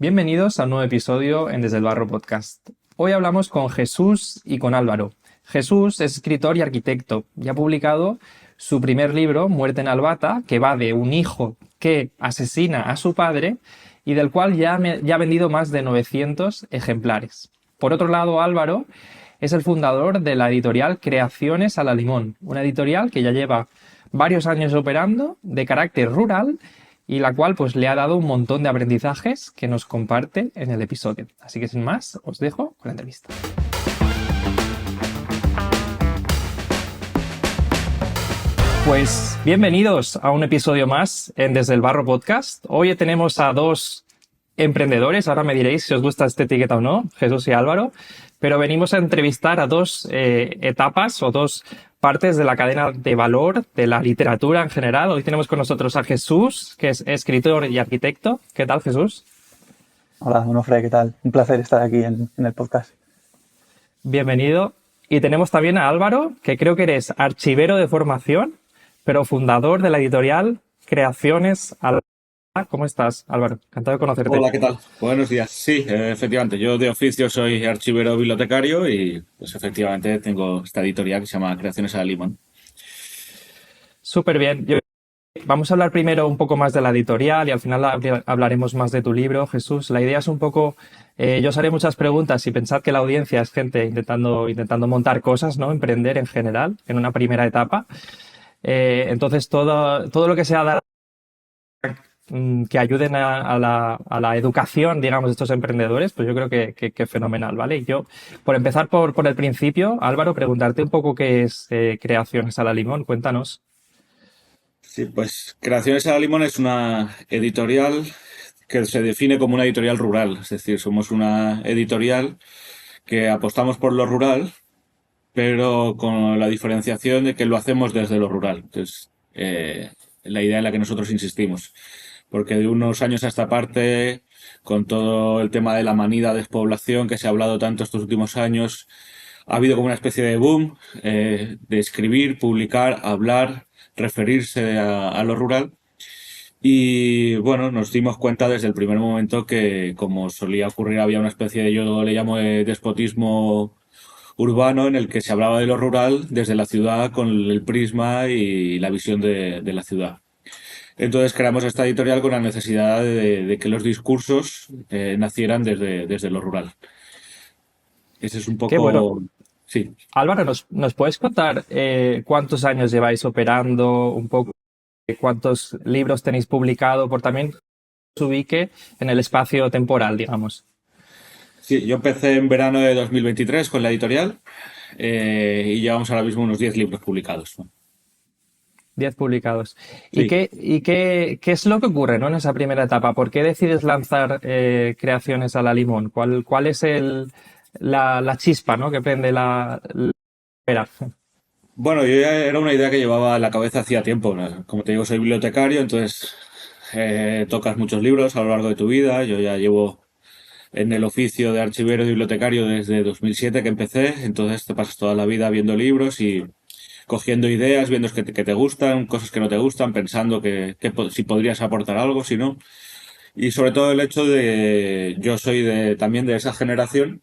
Bienvenidos a un nuevo episodio en Desde el Barro Podcast. Hoy hablamos con Jesús y con Álvaro. Jesús es escritor y arquitecto y ha publicado su primer libro, Muerte en Albata, que va de un hijo que asesina a su padre y del cual ya ha vendido más de 900 ejemplares. Por otro lado, Álvaro es el fundador de la editorial Creaciones a la Limón, una editorial que ya lleva varios años operando, de carácter rural, y la cual pues le ha dado un montón de aprendizajes que nos comparte en el episodio. Así que sin más, os dejo con la entrevista. Pues bienvenidos a un episodio más en Desde el Barro Podcast. Hoy tenemos a dos emprendedores, ahora me diréis si os gusta esta etiqueta o no, Jesús y Álvaro, pero venimos a entrevistar a dos etapas o dos partes de la cadena de valor de la literatura en general. Hoy tenemos con nosotros a Jesús, que es escritor y arquitecto. ¿Qué tal, Jesús? Hola, Onofre, ¿qué tal? Un placer estar aquí en el podcast. Bienvenido. Y tenemos también a Álvaro, que creo que eres archivero de formación, pero fundador de la editorial Creaciones a la... ¿Cómo estás, Álvaro? Encantado de conocerte. Hola, ¿qué tal? Buenos días. Sí, efectivamente, yo de oficio soy archivero bibliotecario y pues efectivamente tengo esta editorial que se llama Creaciones a la Limón. Súper bien. Vamos a hablar primero un poco más de la editorial y al final hablaremos más de tu libro, Jesús. La idea es un poco, yo os haré muchas preguntas y pensad que la audiencia es gente intentando montar cosas, ¿no? Emprender en general, en una primera etapa. Entonces todo lo que sea dar que ayuden a la educación, digamos, de estos emprendedores, pues yo creo que fenomenal, ¿vale? Y yo, por empezar por el principio, Álvaro, preguntarte un poco qué es Creaciones a la Limón. Cuéntanos. Sí, pues Creaciones a la Limón es una editorial que se define como una editorial rural, es decir, somos una editorial que apostamos por lo rural, pero con la diferenciación de que lo hacemos desde lo rural. Entonces, la idea en la que nosotros insistimos. Porque de unos años a esta parte, con todo el tema de la manida despoblación que se ha hablado tanto estos últimos años, ha habido como una especie de boom de escribir, publicar, hablar, referirse a lo rural. Y bueno, nos dimos cuenta desde el primer momento que, como solía ocurrir, había una especie de, yo le llamo despotismo urbano en el que se hablaba de lo rural desde la ciudad con el prisma y la visión de la ciudad. Entonces creamos esta editorial con la necesidad de que los discursos nacieran desde lo rural. Ese es un Qué bueno. poco... Sí. Álvaro, ¿nos puedes contar cuántos años lleváis operando, un poco cuántos libros tenéis publicado, por también se ubique en el espacio temporal, digamos? Sí, yo empecé en verano de 2023 con la editorial y llevamos ahora mismo unos 10 libros publicados, ¿no? 10 publicados. ¿Y Sí. qué es lo que ocurre, ¿no? En esa primera etapa? ¿Por qué decides lanzar Creaciones a la Limón? ¿Cuál es la chispa, ¿no? Que prende la espera? Bueno, yo ya era una idea que llevaba en la cabeza hacía tiempo, ¿no? Como te digo, soy bibliotecario, entonces tocas muchos libros a lo largo de tu vida. Yo ya llevo en el oficio de archivero y bibliotecario desde 2007 que empecé, entonces te pasas toda la vida viendo libros y cogiendo ideas, viendo que te gustan, cosas que no te gustan, pensando si podrías aportar algo, si no. Y sobre todo el hecho de, yo soy también de esa generación,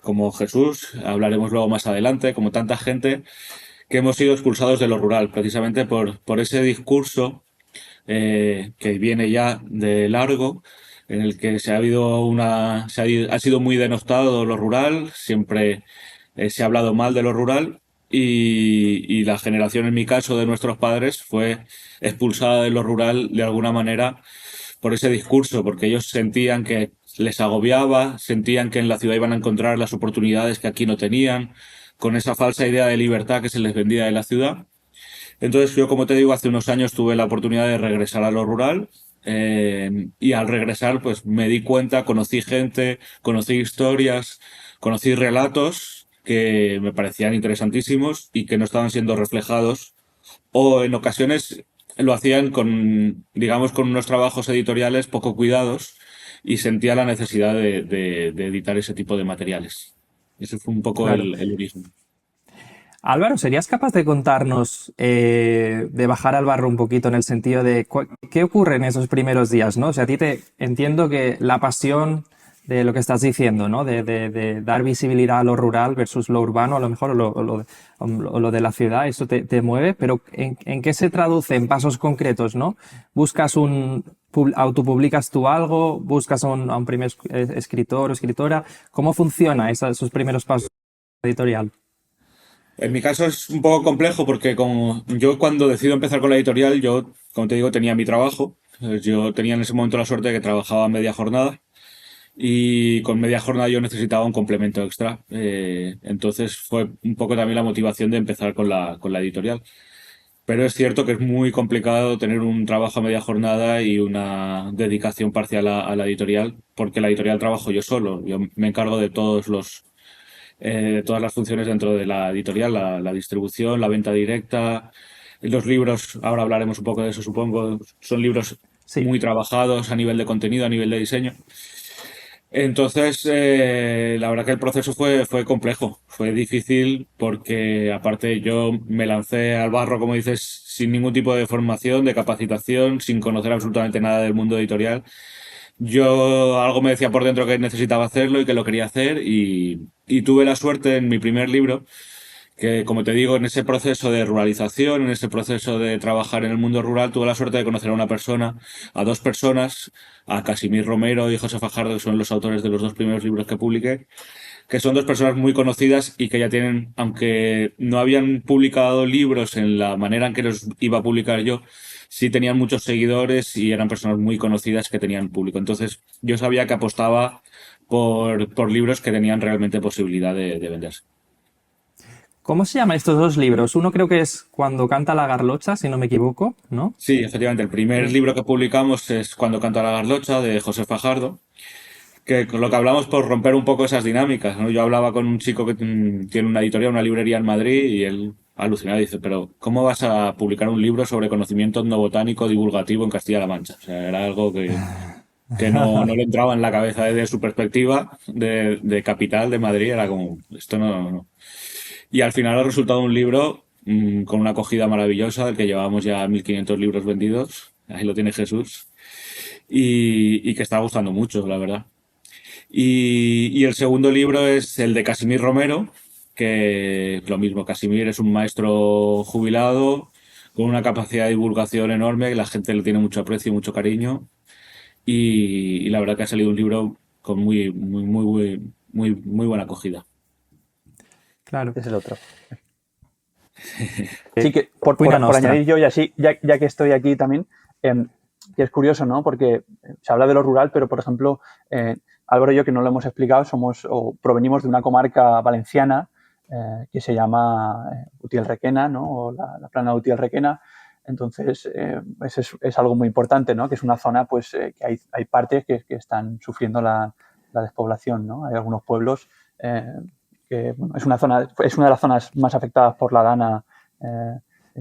como Jesús, hablaremos luego más adelante, como tanta gente, que hemos sido expulsados de lo rural, precisamente por ese discurso que viene ya de largo, en el que ha sido muy denostado lo rural, siempre se ha hablado mal de lo rural y la generación, en mi caso, de nuestros padres fue expulsada de lo rural de alguna manera por ese discurso, porque ellos sentían que les agobiaba, sentían que en la ciudad iban a encontrar las oportunidades que aquí no tenían, con esa falsa idea de libertad que se les vendía de la ciudad. Entonces yo, como te digo, hace unos años tuve la oportunidad de regresar a lo rural y al regresar pues me di cuenta, conocí gente, conocí historias, conocí relatos que me parecían interesantísimos y que no estaban siendo reflejados o en ocasiones lo hacían con, digamos, con unos trabajos editoriales poco cuidados y sentía la necesidad de editar ese tipo de materiales. Ese fue un poco Claro. el origen. Álvaro, ¿serías capaz de contarnos, de bajar al barro un poquito en el sentido de qué ocurre en esos primeros días, ¿no? O sea, a ti te entiendo que la pasión de lo que estás diciendo, ¿no? De dar visibilidad a lo rural versus lo urbano, a lo mejor, o lo de la ciudad, eso te mueve, pero ¿en qué se traduce en pasos concretos, ¿no? ¿Buscas autopublicas tú algo? ¿Buscas a un primer escritor o escritora? ¿Cómo funciona esos primeros pasos editorial? En mi caso es un poco complejo porque como yo cuando decido empezar con la editorial, yo, como te digo, tenía mi trabajo. Yo tenía en ese momento la suerte de que trabajaba media jornada y con media jornada yo necesitaba un complemento extra. Entonces fue un poco también la motivación de empezar con la editorial. Pero es cierto que es muy complicado tener un trabajo a media jornada y una dedicación parcial a la editorial, porque la editorial trabajo yo solo. Yo me encargo de todas las funciones dentro de la editorial, la distribución, la venta directa, los libros, ahora hablaremos un poco de eso, supongo, son libros Sí. muy trabajados a nivel de contenido, a nivel de diseño. Entonces, la verdad que el proceso fue complejo, fue difícil porque aparte yo me lancé al barro, como dices, sin ningún tipo de formación, de capacitación, sin conocer absolutamente nada del mundo editorial. Yo algo me decía por dentro que necesitaba hacerlo y que lo quería hacer y tuve la suerte en mi primer libro que, como te digo, en ese proceso de ruralización, en ese proceso de trabajar en el mundo rural, tuve la suerte de conocer a una persona, a dos personas, a Casimir Romero y José Fajardo, que son los autores de los dos primeros libros que publiqué, que son dos personas muy conocidas y que ya tienen, aunque no habían publicado libros en la manera en que los iba a publicar yo, sí tenían muchos seguidores y eran personas muy conocidas que tenían público. Entonces yo sabía que apostaba por libros que tenían realmente posibilidad de venderse. ¿Cómo se llaman estos dos libros? Uno creo que es Cuando canta la garlocha, si no me equivoco, ¿no? Sí, efectivamente, el primer Eh, libro que publicamos es Cuando canta la garlocha, de José Fajardo, que con lo que hablamos por romper un poco esas dinámicas, ¿no? Yo hablaba con un chico que tiene una editorial, una librería en Madrid, y él alucinado dice, pero ¿cómo vas a publicar un libro sobre conocimiento etnobotánico divulgativo en Castilla-La Mancha? O sea, era algo que no le entraba en la cabeza desde su perspectiva de capital de Madrid, era como, esto no. Y al final ha resultado un libro con una acogida maravillosa, del que llevamos ya 1.500 libros vendidos, ahí lo tiene Jesús, y que está gustando mucho, la verdad. Y el segundo libro es el de Casimir Romero, que lo mismo, Casimir es un maestro jubilado con una capacidad de divulgación enorme, que la gente le tiene mucho aprecio y mucho cariño, y la verdad que ha salido un libro con muy buena acogida. claro. Es el otro. Sí, que Cuina por Nostra. añadir yo, y así, ya que estoy aquí también, que es curioso, ¿no? Porque se habla de lo rural, pero, por ejemplo, Álvaro y yo, que no lo hemos explicado, somos o provenimos de una comarca valenciana que se llama Utiel-Requena, ¿no? O la plana de Utiel-Requena. Entonces, es algo muy importante, ¿no? Que es una zona, pues, que hay partes que están sufriendo la despoblación, ¿no? Hay algunos pueblos que, bueno, es una de las zonas más afectadas por la dana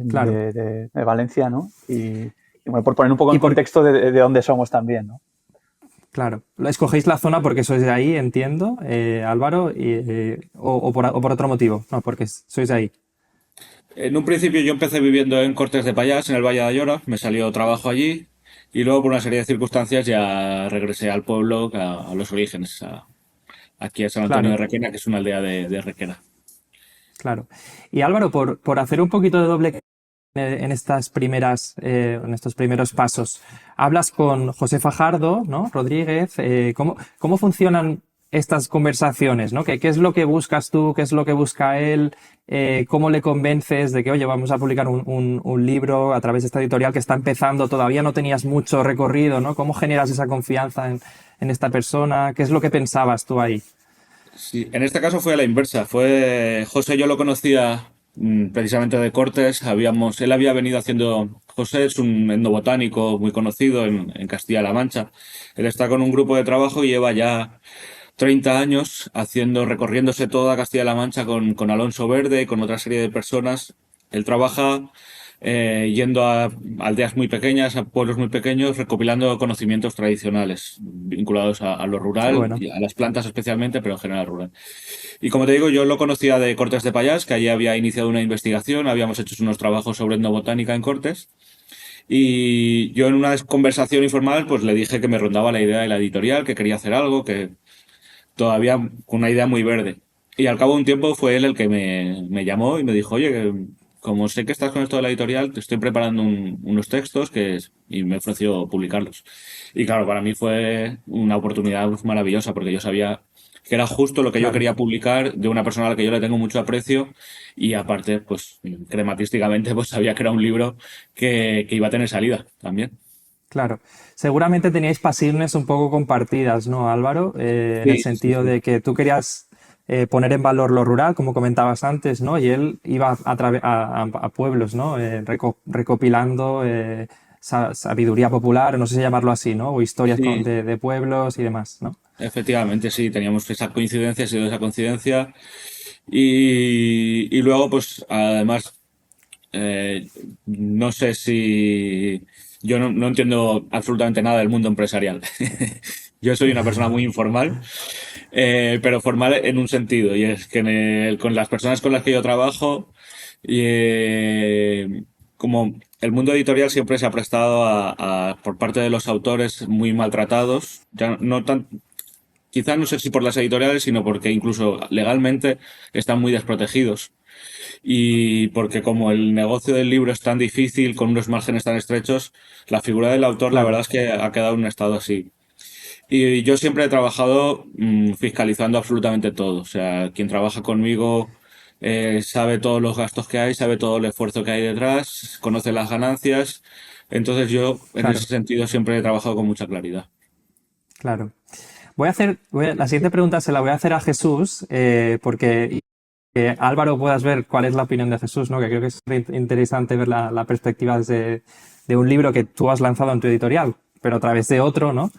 Claro. de Valencia, ¿no? Y bueno, por poner un poco Y en por, contexto de dónde somos también, ¿no? claro, escogéis la zona porque sois de ahí, entiendo, Álvaro, o por otro motivo, no, porque sois de ahí. En un principio yo empecé viviendo en Cortes de Pallás, en el Valle de Ayora, me salió trabajo allí y luego por una serie de circunstancias ya regresé al pueblo, a los orígenes, aquí a San Antonio de Claro, Requena, que es una aldea de Requena. claro. Y Álvaro, por hacer un poquito de doble en en estos primeros pasos, hablas con José Fajardo, ¿no? Rodríguez, ¿cómo funcionan estas conversaciones, ¿no? ¿Qué es lo que buscas tú? ¿Qué es lo que busca él? ¿Cómo le convences de que, oye, vamos a publicar un libro a través de esta editorial que está empezando, todavía no tenías mucho recorrido, ¿no? ¿Cómo generas esa confianza en esta persona? ¿Qué es lo que pensabas tú ahí? Sí, en este caso fue a la inversa. Fue José, yo lo conocía precisamente de Cortes. Él había venido haciendo. José es un etnobotánico muy conocido en Castilla-La Mancha. Él está con un grupo de trabajo y lleva ya 30 años recorriéndose toda Castilla-La Mancha con Alonso Verde y con otra serie de personas. Él trabaja yendo a aldeas muy pequeñas, a pueblos muy pequeños, recopilando conocimientos tradicionales vinculados a lo Qué rural, bueno. y a las plantas especialmente, pero en general rural. Y como te digo, yo lo conocía de Cortes de Pallás, que allí había iniciado una investigación, habíamos hecho unos trabajos sobre etnobotánica en Cortes, y yo en una conversación informal pues le dije que me rondaba la idea de la editorial, que quería hacer algo, que todavía con una idea muy verde. Y al cabo de un tiempo fue él el que me llamó y me dijo, oye, como sé que estás con esto de la editorial, te estoy preparando unos textos y me ofreció publicarlos. Y claro, para mí fue una oportunidad maravillosa porque yo sabía que era justo lo que yo Claro. quería publicar de una persona a la que yo le tengo mucho aprecio y aparte, pues crematísticamente, pues sabía que era un libro que iba a tener salida también. Claro. Seguramente teníais pasiones un poco compartidas, ¿no, Álvaro? En el Sí, sí, sentido sí. de que tú querías poner en valor lo rural, como comentabas antes, ¿no? Y él iba a pueblos, ¿no? Recopilando sabiduría popular, no sé si llamarlo así, ¿no? O historias Sí, de pueblos y demás, ¿no? efectivamente, sí, teníamos esa coincidencia, ha sido esa coincidencia. Y luego, pues, además, no sé si... Yo no entiendo absolutamente nada del mundo empresarial. Yo soy una persona muy informal, pero formal en un sentido, y es que con las personas con las que yo trabajo, como el mundo editorial siempre se ha prestado por parte de los autores muy maltratados, ya no tan, quizás no sé si por las editoriales, sino porque incluso legalmente están muy desprotegidos. Y porque como el negocio del libro es tan difícil, con unos márgenes tan estrechos, la figura del autor la Claro, verdad es que ha quedado en un estado así. Y yo siempre he trabajado fiscalizando absolutamente todo. O sea, quien trabaja conmigo sabe todos los gastos que hay, sabe todo el esfuerzo que hay detrás, conoce las ganancias. Entonces yo, en ese claro, sentido, siempre he trabajado con mucha claridad. claro. La siguiente pregunta se la voy a hacer a Jesús, porque Álvaro puedas ver cuál es la opinión de Jesús, ¿no? Que creo que es interesante ver la perspectiva de un libro que tú has lanzado en tu editorial, pero a través de otro, ¿no?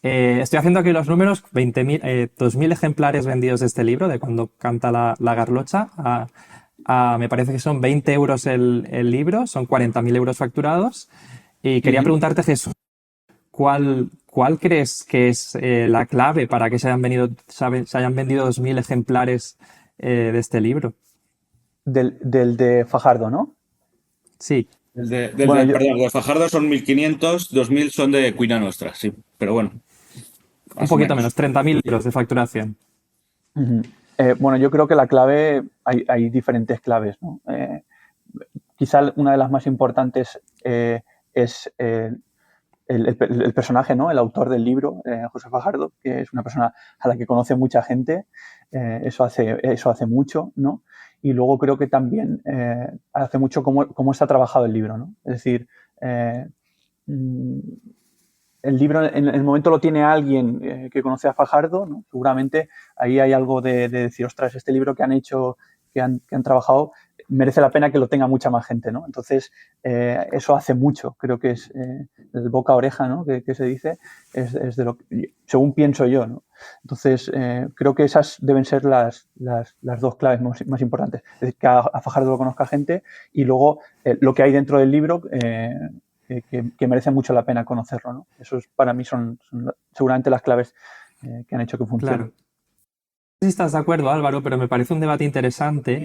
Estoy haciendo aquí los números, 20.000, 2.000 ejemplares vendidos de este libro, de Cuando canta la garlocha, me parece que son 20 euros el libro, son 40.000 euros facturados. Y quería Ujú. preguntarte, Jesús, ¿cuál crees que es la clave para que se hayan vendido 2.000 ejemplares de este libro? Del de Fajardo, ¿no? Sí, Bueno, yo, Perdón, de Fajardo son 1.500, 2.000 son de Cuina Nostra, sí, pero bueno, un más o poquito menos. menos, 30.000 euros de facturación. ujú. Bueno, yo creo que la clave, hay diferentes claves, ¿no? Quizá una de las más importantes es el personaje, ¿no? El autor del libro, José Fajardo, que es una persona a la que conoce mucha gente, eso hace mucho, ¿no? Y luego creo que también hace mucho cómo está trabajado el libro, ¿no? Es decir, eh, mm, el libro en el momento lo tiene alguien que conoce a Fajardo, ¿no? Seguramente ahí hay algo de decir, ostras, este libro que han hecho, que han trabajado, merece la pena que lo tenga mucha más gente, ¿no? Entonces, eso hace mucho, creo que es el boca a oreja, ¿no? Que se dice, es de lo que, según pienso yo, ¿no? Entonces, creo que esas deben ser las dos claves más importantes. Es decir, que a Fajardo lo conozca gente y luego lo que hay dentro del libro que merece mucho la pena conocerlo, ¿no? Esos para mí son seguramente las claves que han hecho que funcione. Claro. No sé si estás de acuerdo, Álvaro, pero me parece un debate interesante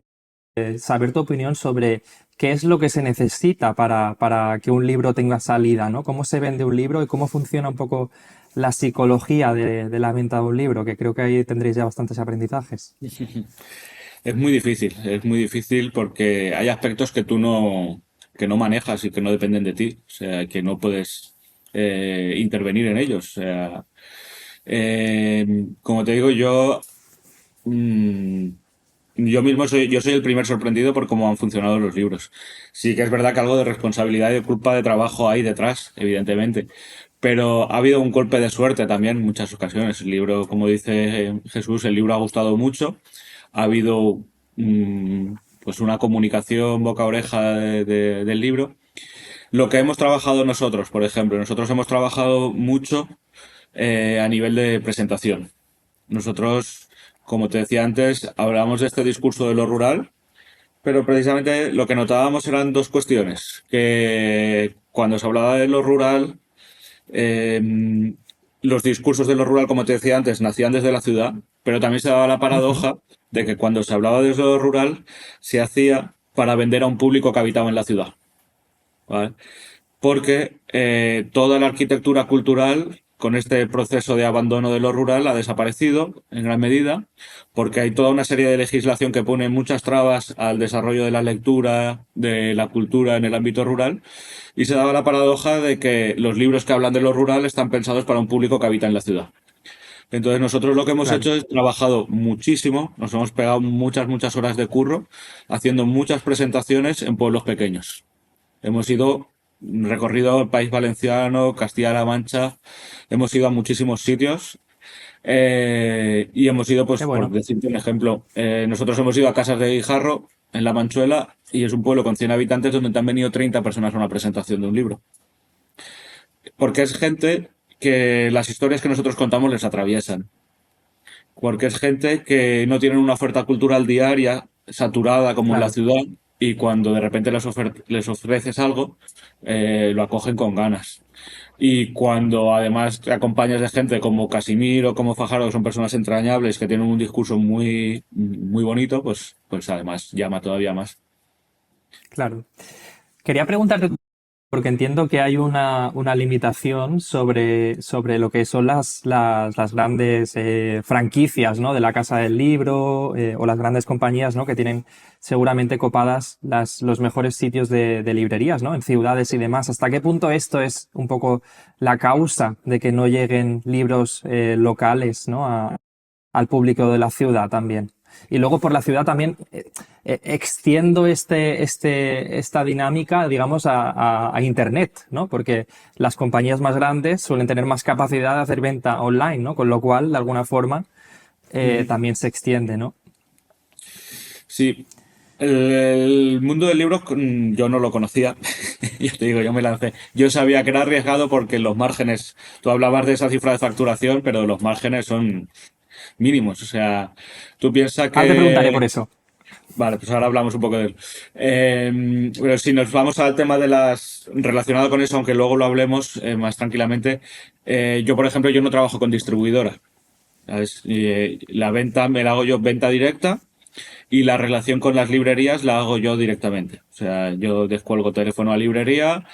saber tu opinión sobre qué es lo que se necesita para que un libro tenga salida, ¿no? Cómo se vende un libro y cómo funciona un poco la psicología de la venta de un libro, que creo que ahí tendréis ya bastantes aprendizajes. Es muy difícil porque hay aspectos que no manejas y que no dependen de ti, o sea, que no puedes intervenir en ellos. O sea, como te digo, mm, yo soy el primer sorprendido por cómo han funcionado los libros. Sí que es verdad que algo de responsabilidad y de culpa de trabajo hay detrás, evidentemente. Pero ha habido un golpe de suerte también en muchas ocasiones. El libro, como dice Jesús, el libro ha gustado mucho. Ha habido mm, pues una comunicación boca a oreja del libro. Lo que hemos trabajado nosotros, por ejemplo, nosotros hemos trabajado mucho a nivel de presentación. Nosotros, como te decía antes, hablamos de este discurso de lo rural, pero precisamente lo que notábamos eran dos cuestiones. Que cuando se hablaba de lo rural, eh, los discursos de lo rural, como te decía antes, nacían desde la ciudad, pero también se daba la Ujú. paradoja de que cuando se hablaba desde lo rural, se hacía para vender a un público que habitaba en la ciudad. ¿Vale? Porque toda la arquitectura cultural con este proceso de abandono de lo rural ha desaparecido en gran medida, porque hay toda una serie de legislación que pone muchas trabas al desarrollo de la lectura, de la cultura en el ámbito rural, y se daba la paradoja de que los libros que hablan de lo rural están pensados para un público que habita en la ciudad. Entonces nosotros lo que hemos Claro. hecho es trabajado muchísimo, nos hemos pegado muchas horas de curro, haciendo muchas presentaciones en pueblos pequeños. Hemos ido recorrido el País Valenciano, Castilla-La Mancha, hemos ido a muchísimos sitios y hemos ido, Qué pues, por bueno. decirte un ejemplo, nosotros hemos ido a Casas de Guijarro, en La Manchuela, y es un pueblo con 100 habitantes donde te han venido 30 personas a una presentación de un libro. Porque es gente que las historias que nosotros contamos les atraviesan. Porque es gente que no tienen una oferta cultural diaria saturada como en la Claro. ciudad y cuando de repente les ofreces algo, lo acogen con ganas. Y cuando además te acompañas de gente como Casimiro, como Fajardo, que son personas entrañables, que tienen un discurso muy bonito, pues además llama todavía más. Claro. Quería preguntarte, porque entiendo que hay una limitación sobre lo que son las grandes franquicias, ¿no? De la Casa del Libro o las grandes compañías, ¿no? Que tienen seguramente copadas los mejores sitios de librerías, ¿no? En ciudades y demás. ¿Hasta qué punto esto es un poco la causa de que no lleguen libros locales, ¿no? Al público de la ciudad también? Y luego por la ciudad también extiendo esta dinámica, digamos, a Internet, ¿no? Porque las compañías más grandes suelen tener más capacidad de hacer venta online, ¿no? Con lo cual, de alguna forma, Ujú. también se extiende, ¿no? Sí, el mundo del libro yo no lo conocía. Yo te digo, yo me lancé. Yo sabía que era arriesgado porque los márgenes, tú hablabas de esa cifra de facturación, pero los márgenes son mínimos. O sea, tú piensas Ahora te preguntaré por que... eso. Vale, pues ahora hablamos un poco de él. Pero si nos vamos al tema de las... relacionado con eso, aunque luego lo hablemos más tranquilamente, yo, por ejemplo, yo no trabajo con distribuidora. ¿Sabes? La venta me la hago yo venta directa y la relación con las librerías la hago yo directamente. O sea, yo descuelgo teléfono a librería,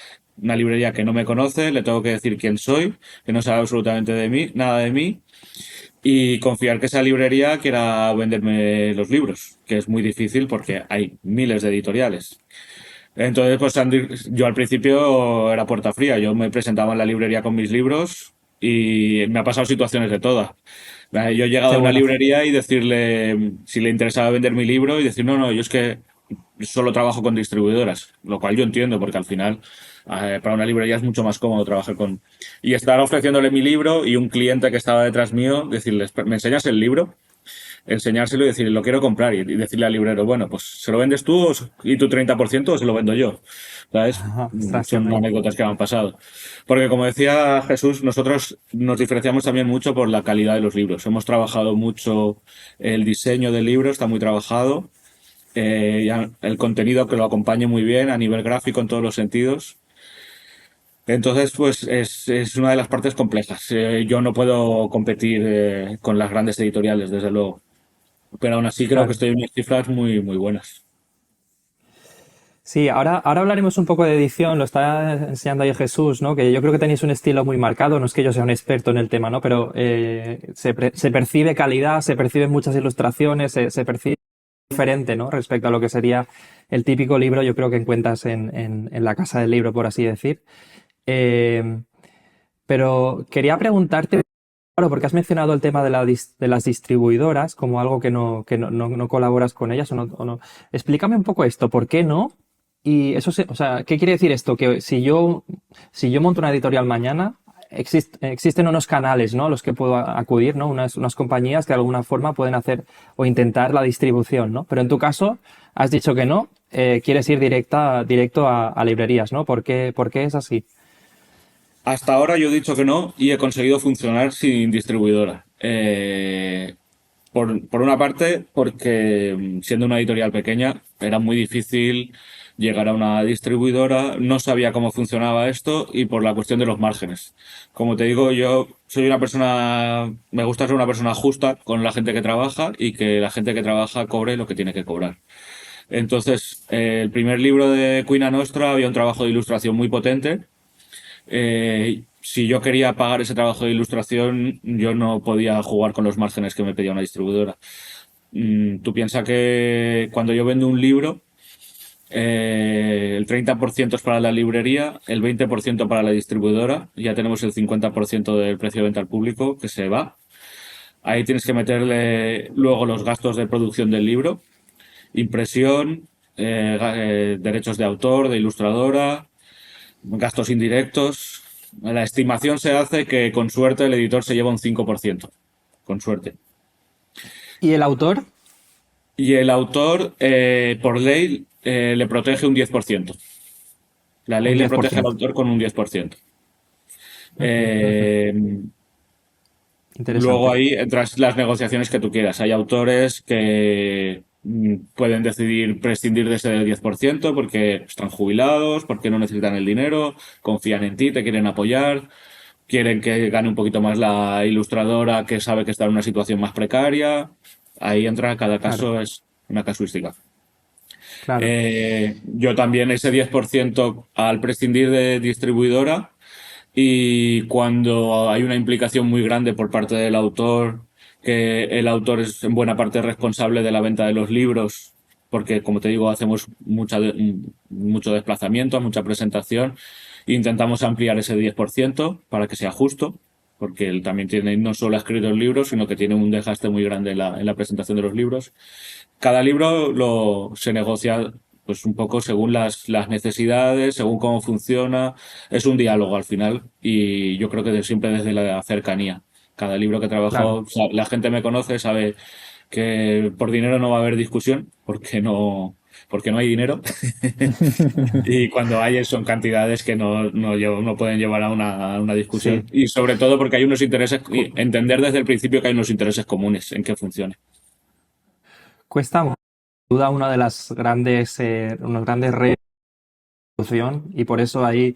una librería que no me conoce, le tengo que decir quién soy, que no sabe absolutamente de mí, nada de mí, y confiar que esa librería quiera venderme los libros, que es muy difícil porque hay miles de editoriales. Entonces, pues yo al principio era puerta fría, yo me presentaba en la librería con mis libros y me ha pasado situaciones de todas. Yo he llegado Qué a una bueno. librería y decirle si le interesaba vender mi libro y decir, no, no, yo es que solo trabajo con distribuidoras, lo cual yo entiendo porque al final para una librería es mucho más cómodo trabajar con... Y estar ofreciéndole mi libro y un cliente que estaba detrás mío, decirles, ¿me enseñas el libro? Enseñárselo y decirle, lo quiero comprar y decirle al librero, bueno, pues se lo vendes tú y tu 30% o se lo vendo yo. ¿Sabes? Ajá, ostras, qué Son bueno. anécdotas que me han pasado. Porque como decía Jesús, nosotros nos diferenciamos también mucho por la calidad de los libros. Hemos trabajado mucho el diseño del libro, está muy trabajado. Ya el contenido que lo acompañe muy bien a nivel gráfico en todos los sentidos. Entonces, pues es una de las partes complejas. Yo no puedo competir con las grandes editoriales, desde luego. Pero aún así creo que Claro. estoy en unas cifras muy buenas. Sí, ahora hablaremos un poco de edición, lo está enseñando ahí Jesús, ¿no? Que yo creo que tenéis un estilo muy marcado, no es que yo sea un experto en el tema, ¿no? Pero se percibe calidad, se perciben muchas ilustraciones, se percibe diferente, ¿no? Respecto a lo que sería el típico libro, yo creo que encuentras en la casa del libro, por así decir. Eh, pero quería preguntarte, claro, porque has mencionado el tema de las distribuidoras como algo que no colaboras con ellas o no. Explícame un poco esto, ¿por qué no? Y eso, o sea, ¿qué quiere decir esto? Que si yo monto una editorial mañana, existen unos canales, ¿no? A los que puedo acudir, ¿no? Unas compañías que de alguna forma pueden hacer o intentar la distribución, ¿no? Pero en tu caso, has dicho que no, quieres ir directo a librerías, ¿no? ¿Por qué es así? Hasta ahora yo he dicho que no y he conseguido funcionar sin distribuidora. Por una parte, porque siendo una editorial pequeña era muy difícil llegar a una distribuidora, no sabía cómo funcionaba esto y por la cuestión de los márgenes. Como te digo, yo soy una persona, me gusta ser una persona justa con la gente que trabaja y que la gente que trabaja cobre lo que tiene que cobrar. Entonces, el primer libro de Cuina Nostra había un trabajo de ilustración muy potente. Si yo quería pagar ese trabajo de ilustración, yo no podía jugar con los márgenes que me pedía una distribuidora. Tú piensas que cuando yo vendo un libro, el 30% es para la librería, el 20% para la distribuidora, ya tenemos el 50% del precio de venta al público que se va. Ahí tienes que meterle luego los gastos de producción del libro, impresión, derechos de autor, de ilustradora, gastos indirectos. La estimación se hace que con suerte el editor se lleva un 5%, con suerte. ¿Y el autor? Y el autor, por ley, le protege un 10%. La ley Un le protege al 10%. autor con un 10%. Interesante. Luego ahí entras las negociaciones que tú quieras. Hay autores que pueden decidir prescindir de ese 10% porque están jubilados, porque no necesitan el dinero, confían en ti, te quieren apoyar, quieren que gane un poquito más la ilustradora que sabe que está en una situación más precaria. Ahí entra, cada caso Claro, es una casuística. claro. Yo también ese 10% al prescindir de distribuidora y cuando hay una implicación muy grande por parte del autor, que el autor es en buena parte responsable de la venta de los libros, porque como te digo, hacemos mucho desplazamiento, mucha presentación, e intentamos ampliar ese 10% para que sea justo, porque él también tiene, no solo ha escrito el libro, sino que tiene un desgaste muy grande en la presentación de los libros. Cada libro se negocia pues un poco según las necesidades, según cómo funciona. Es un diálogo al final y yo creo que siempre desde la cercanía. Cada libro que he Claro. trabajado, la gente me conoce, sabe que por dinero no va a haber discusión, porque no hay dinero. Y cuando hay son cantidades que no pueden llevar a una discusión. Sí. Y sobre todo porque hay unos intereses, y entender desde el principio que hay unos intereses comunes en que funcione. Cuesta mucho, sin duda una de las grandes, unos grandes retos de distribución, y por eso ahí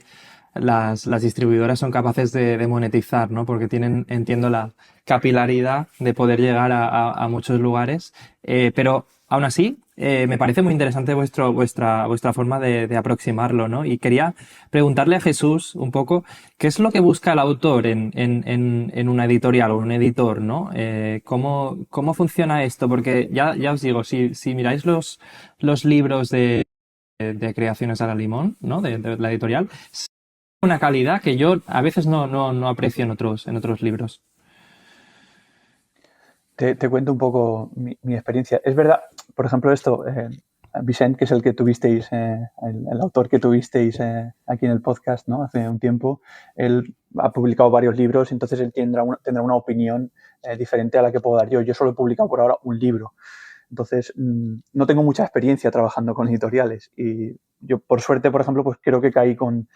las distribuidoras son capaces de monetizar, ¿no? Porque tienen, entiendo, la capilaridad de poder llegar a muchos lugares. Pero aún así, me parece muy interesante vuestra forma de aproximarlo, ¿no? Y quería preguntarle a Jesús un poco qué es lo que busca el autor en una editorial o un editor, ¿no? ¿Cómo funciona esto? Porque ya os digo, si miráis los libros de Creaciones a la Limón, ¿no? De la editorial, una calidad que yo a veces no aprecio en otros libros. Te cuento un poco mi experiencia. Es verdad, por ejemplo, esto, Vicent, que es el que tuvisteis, el autor que tuvisteis aquí en el podcast, ¿no? Hace un tiempo, él ha publicado varios libros, entonces él tendrá una opinión diferente a la que puedo dar yo. Yo solo he publicado por ahora un libro. Entonces, no tengo mucha experiencia trabajando con editoriales y yo, por suerte, por ejemplo, pues creo que caí con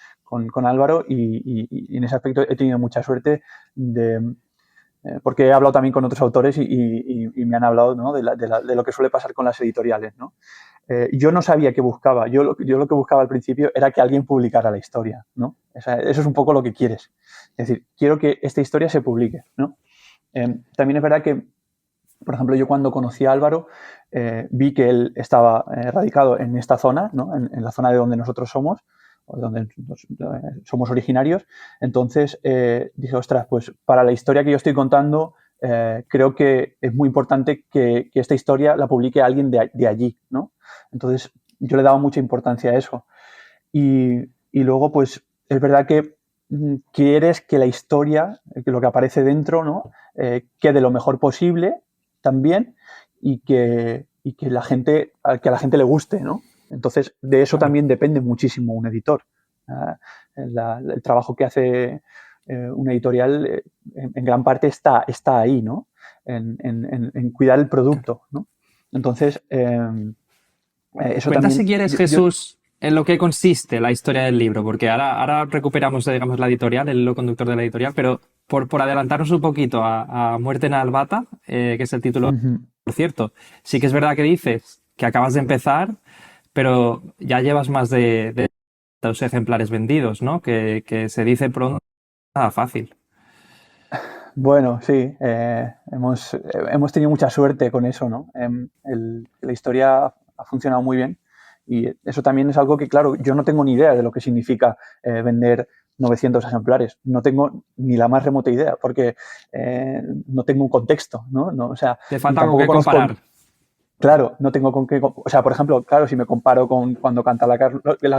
Álvaro y en ese aspecto he tenido mucha suerte porque he hablado también con otros autores y me han hablado, ¿no? de lo que suele pasar con las editoriales, ¿no? Yo no sabía qué buscaba. Yo lo que buscaba al principio era que alguien publicara la historia, ¿no? Eso es un poco lo que quieres. Es decir, quiero que esta historia se publique, ¿no? También es verdad que, por ejemplo, yo cuando conocí a Álvaro, vi que él estaba radicado en esta zona, ¿no? En la zona de donde nosotros somos, o donde somos originarios. Entonces dije, ostras, pues para la historia que yo estoy contando, creo que es muy importante que esta historia la publique alguien de allí, ¿no? Entonces yo le daba mucha importancia a eso. Y luego, pues es verdad que quieres que la historia, que lo que aparece dentro, ¿no? Quede lo mejor posible también y que que a la gente le guste, ¿no? Entonces, de eso Claro. también depende muchísimo un editor. El trabajo que hace una editorial en gran parte está ahí, ¿no? En cuidar el producto, ¿no? Entonces, eso Cuenta también... si quieres, Jesús, en lo que consiste la historia del libro, porque ahora recuperamos, digamos, la editorial, el hilo conductor de la editorial, pero por adelantarnos un poquito a Muerte en Albata, que es el título, Ujú. por cierto, sí que es verdad que dices que acabas de empezar, pero ya llevas más de 2 ejemplares vendidos, ¿no? Que se dice pronto, nada fácil. Bueno, sí, hemos tenido mucha suerte con eso, ¿no? La historia ha funcionado muy bien y eso también es algo que, claro, yo no tengo ni idea de lo que significa vender 900 ejemplares. No tengo ni la más remota idea porque no tengo un contexto, ¿no? O sea, Te ni falta con tampoco qué conozco. comparar. Claro, no tengo con qué. O sea, por ejemplo, claro, si me comparo con cuando canta la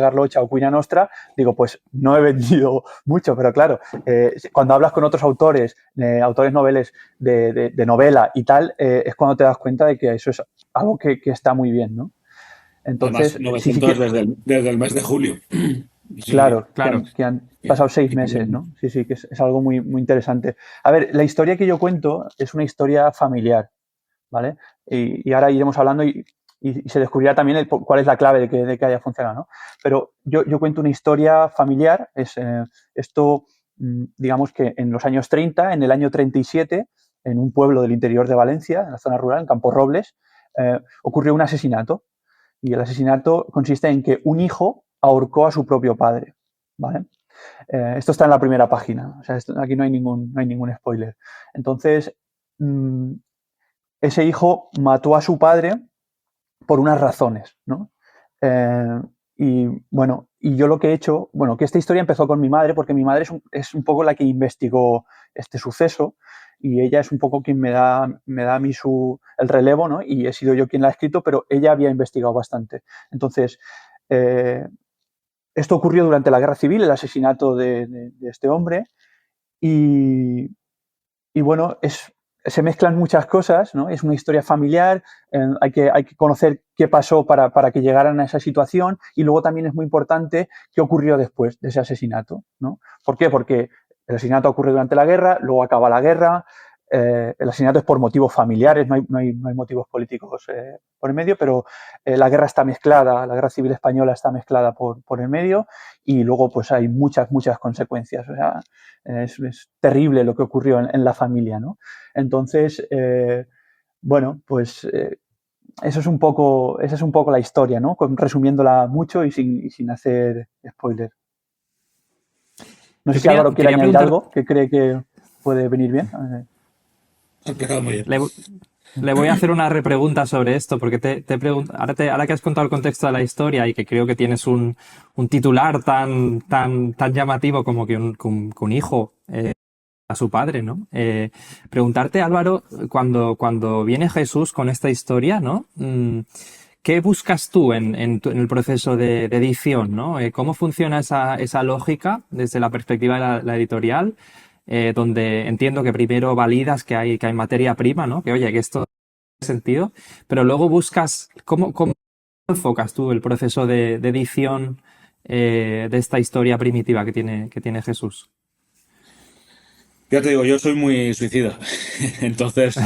Garlocha o Cuina Nostra, digo, pues no he vendido mucho, pero claro, cuando hablas con otros autores, autores noveles de novela y tal, es cuando te das cuenta de que eso es algo que está muy bien, ¿no? Además, Entonces, sí 900 que, desde el mes de julio. Sí, claro, que Claro. han pasado 6 meses, ¿no? Sí, que es algo muy, muy interesante. A ver, la historia que yo cuento es una historia familiar. ¿Vale? Y ahora iremos hablando y se descubrirá también cuál es la clave de que haya funcionado, ¿no? Pero yo cuento una historia familiar, esto, digamos que en los años 30, en el año 37, en un pueblo del interior de Valencia, en la zona rural, en Campos Robles, ocurrió un asesinato. Y el asesinato consiste en que un hijo ahorcó a su propio padre, ¿vale? Esto está en la primera página, o sea, aquí no hay ningún spoiler. Entonces, mmm, ese hijo mató a su padre por unas razones, ¿no? Eh, y bueno, y yo lo que he hecho, bueno, que esta historia empezó con mi madre, porque mi madre es un poco la que investigó este suceso y ella es un poco quien me da a mí el relevo, ¿no? Y he sido yo quien la ha escrito, pero ella había investigado bastante. Entonces, eh, esto ocurrió durante la Guerra Civil, el asesinato de este hombre, y, y bueno, se mezclan muchas cosas, ¿no? Es una historia familiar, hay que conocer qué pasó para que llegaran a esa situación y luego también es muy importante qué ocurrió después de ese asesinato, ¿no? ¿Por qué? Porque el asesinato ocurre durante la guerra, luego acaba la guerra, el asesinato es por motivos familiares, no hay motivos políticos por el medio, pero la guerra está mezclada, la guerra civil española está mezclada por el medio y luego pues hay muchas consecuencias. O sea, es terrible lo que ocurrió en la familia, ¿no? Entonces, bueno, pues esa es un poco la historia, ¿no? Resumiéndola mucho y sin hacer spoiler. No sé Yo si Álvaro quiere quería añadir preguntar, algo que cree que puede venir bien. ha explicado muy bien. le, le voy a hacer una repregunta sobre esto, porque te pregunto, ahora que has contado el contexto de la historia y que creo que tienes un titular tan llamativo como que un hijo a su padre, ¿no? Preguntarte, Álvaro, cuando viene Jesús con esta historia, ¿no? ¿Qué buscas tú en el proceso de edición, ¿no? ¿Cómo funciona esa lógica desde la perspectiva de la editorial? Donde entiendo que primero validas que hay materia prima, ¿no? Que oye, que esto tiene sentido, pero luego buscas, ¿cómo enfocas tú el proceso de edición de esta historia primitiva que tiene Jesús? Ya te digo, yo soy muy suicida. Entonces,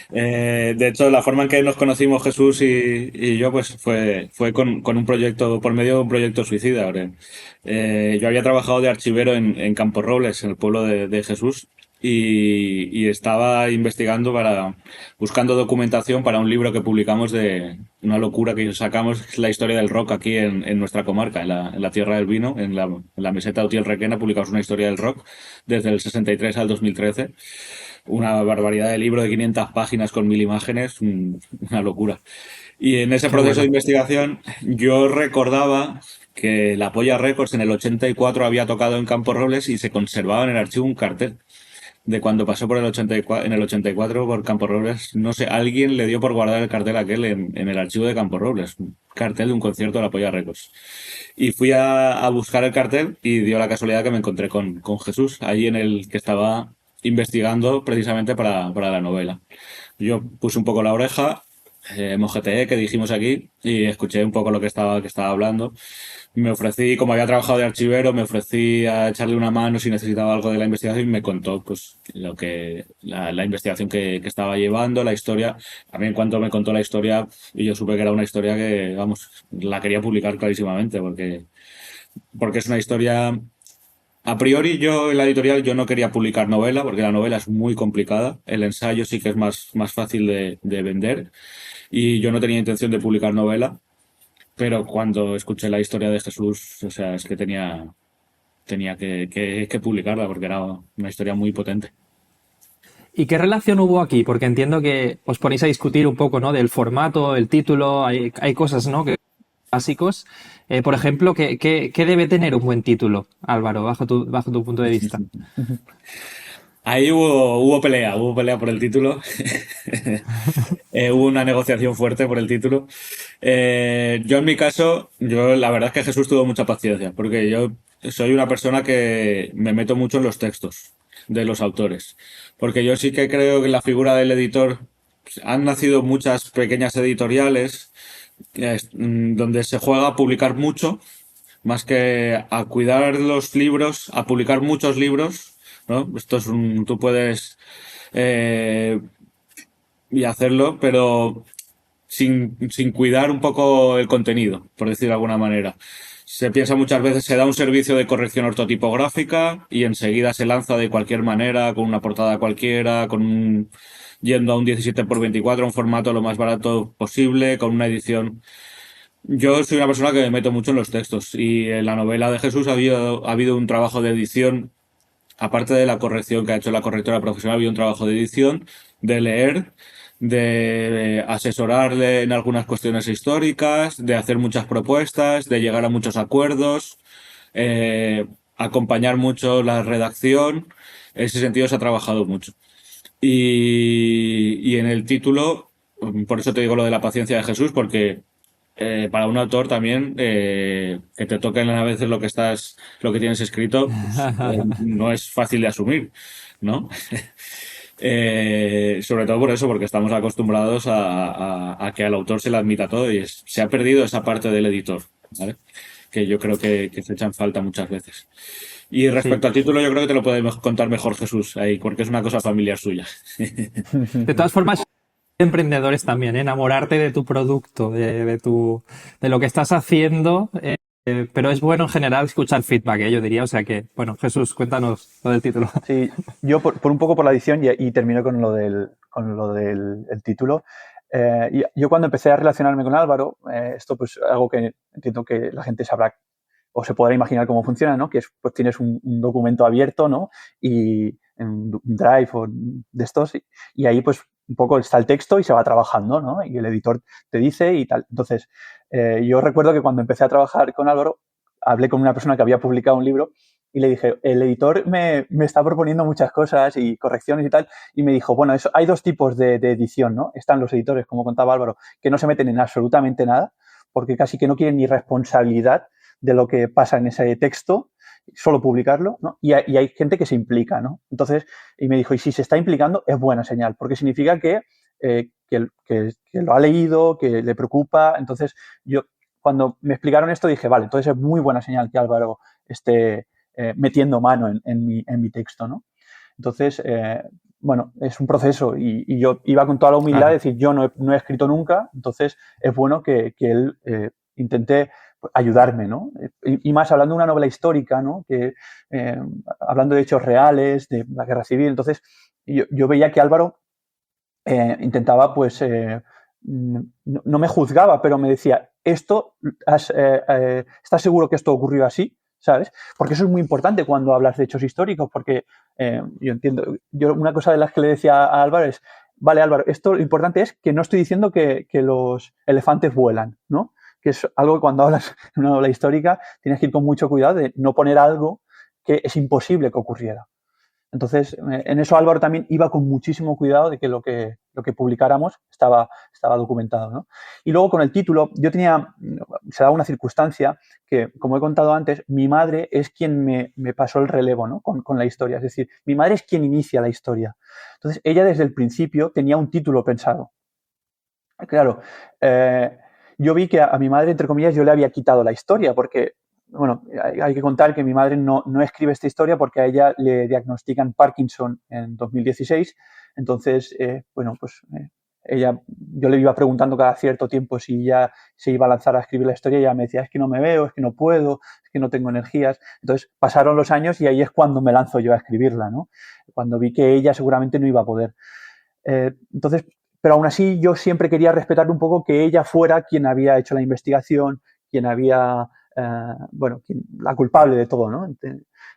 de hecho, la forma en que nos conocimos Jesús y yo, pues fue con un proyecto, por medio de un proyecto suicida. Yo había trabajado de archivero en Campos Robles, en el pueblo de Jesús, y estaba investigando buscando documentación para un libro que publicamos de una locura que sacamos, que es la historia del rock aquí en nuestra comarca, en la Tierra del Vino, en la meseta de Utiel Requena, publicamos una historia del rock desde el 63 al 2013, una barbaridad de libro de 500 páginas con 1000 imágenes, una locura. Y en ese Qué proceso de bueno. investigación yo recordaba que la Polla Records en el 84 había tocado en Campos Robles y se conservaba en el archivo un cartel de cuando pasó por el 84, en el 84 por Campos Robles. No sé, alguien le dio por guardar el cartel aquel en el archivo de Campos Robles, un cartel de un concierto de la Polla Records. Y fui a buscar el cartel y dio la casualidad que me encontré con Jesús, allí en el que estaba investigando precisamente para la novela. Yo puse un poco la oreja, mojeteé, que dijimos aquí, y escuché un poco lo que estaba hablando. Me ofrecí, como había trabajado de archivero, me ofrecí a echarle una mano si necesitaba algo de la investigación y me contó pues la investigación que estaba llevando, la historia. A mí en cuanto me contó la historia, y yo supe que era una historia que, vamos, la quería publicar clarísimamente porque es una historia A priori yo en la editorial yo no quería publicar novela porque la novela es muy complicada. El ensayo sí que es más fácil de vender y yo no tenía intención de publicar novela, pero cuando escuché la historia de Jesús, o sea, es que tenía que publicarla porque era una historia muy potente. ¿Y qué relación hubo aquí? Porque entiendo que os ponéis a discutir un poco, ¿no? Del formato, el título, hay cosas, ¿no? Que básicos. Por ejemplo, ¿qué debe tener un buen título, Álvaro, bajo tu punto de vista? Ahí hubo pelea por el título. Hubo una negociación fuerte por el título. Yo en mi caso, yo la verdad es que Jesús tuvo mucha paciencia, porque yo soy una persona que me meto mucho en los textos de los autores, porque yo sí que creo que en la figura del editor han nacido muchas pequeñas editoriales donde se juega a publicar mucho, más que a cuidar los libros, a publicar muchos libros, ¿no? Esto es tú puedes eh, y hacerlo, pero sin cuidar un poco el contenido, por decir de alguna manera. Se piensa muchas veces, se da un servicio de corrección ortotipográfica y enseguida se lanza de cualquier manera, con una portada cualquiera, yendo a un 17x24, un formato lo más barato posible, con una edición. Yo soy una persona que me meto mucho en los textos y en la novela de Jesús ha habido un trabajo de edición, aparte de la corrección que ha hecho la correctora profesional, ha habido un trabajo de edición, de leer, de asesorarle en algunas cuestiones históricas, de hacer muchas propuestas, de llegar a muchos acuerdos, acompañar mucho la redacción. En ese sentido se ha trabajado mucho. Y en el título, por eso te digo lo de la paciencia de Jesús, porque para un autor también que te toquen a veces lo que tienes escrito, pues, no es fácil de asumir, ¿no? Sobre todo por eso, porque estamos acostumbrados a que al autor se le admita todo y se ha perdido esa parte del editor, ¿vale? Que yo creo que se echan falta muchas veces. Y respecto Sí. al título, yo creo que te lo puede contar mejor Jesús ahí, porque es una cosa familiar suya. De todas formas, emprendedores también, ¿eh? Enamorarte de tu producto, de lo que estás haciendo, pero es bueno en general escuchar feedback, yo diría. O sea que, bueno, Jesús, cuéntanos lo del título. Sí, yo por un poco por la edición y termino con lo del el título. Yo cuando empecé a relacionarme con Álvaro, esto pues algo que entiendo que la gente sabrá o se podrá imaginar cómo funciona, ¿no? Que es, pues tienes un documento abierto, ¿no? Y en un Drive o de estos, y ahí pues un poco está el texto y se va trabajando, ¿no? Y el editor te dice y tal. Entonces, yo recuerdo que cuando empecé a trabajar con Álvaro, hablé con una persona que había publicado un libro y le dije, el editor me está proponiendo muchas cosas y correcciones y tal, y me dijo, bueno, hay dos tipos de edición, ¿no? Están los editores, como contaba Álvaro, que no se meten en absolutamente nada, porque casi que no quieren ni responsabilidad de lo que pasa en ese texto, solo publicarlo, ¿no? Y hay gente que se implica, ¿no? Entonces, y me dijo, y si se está implicando, es buena señal, porque significa que lo ha leído, que le preocupa. Entonces, yo cuando me explicaron esto dije, vale, entonces es muy buena señal que Álvaro esté metiendo mano en mi texto, ¿no? Entonces, bueno, es un proceso y yo iba con toda la humildad de decir, yo no he escrito nunca, entonces es bueno que él intente ayudarme, ¿no? Y más hablando de una novela histórica, ¿no? Hablando de hechos reales, de la guerra civil, entonces yo veía que Álvaro intentaba, pues, no me juzgaba, pero me decía, ¿estás seguro que esto ocurrió así? ¿Sabes? Porque eso es muy importante cuando hablas de hechos históricos, porque yo entiendo, una cosa de las que le decía a Álvaro es, vale, Álvaro, esto lo importante es que no estoy diciendo que los elefantes vuelan, ¿no? Que es algo que cuando hablas de una novela histórica tienes que ir con mucho cuidado de no poner algo que es imposible que ocurriera. Entonces, en eso Álvaro también iba con muchísimo cuidado de que lo que publicáramos estaba documentado, ¿no? Y luego con el título, se daba una circunstancia que, como he contado antes, mi madre es quien me pasó el relevo, ¿no? Con la historia. Es decir, mi madre es quien inicia la historia. Entonces, ella desde el principio tenía un título pensado. Claro, yo vi que a mi madre, entre comillas, yo le había quitado la historia porque, bueno, hay que contar que mi madre no escribe esta historia porque a ella le diagnostican Parkinson en 2016. Entonces, bueno, pues yo le iba preguntando cada cierto tiempo si ya se iba a lanzar a escribir la historia y ella me decía, es que no me veo, es que no puedo, es que no tengo energías. Entonces pasaron los años y ahí es cuando me lanzo yo a escribirla, ¿no? Cuando vi que ella seguramente no iba a poder. Entonces, pero aún así yo siempre quería respetar un poco que ella fuera quien había hecho la investigación, quien había, la culpable de todo, ¿no?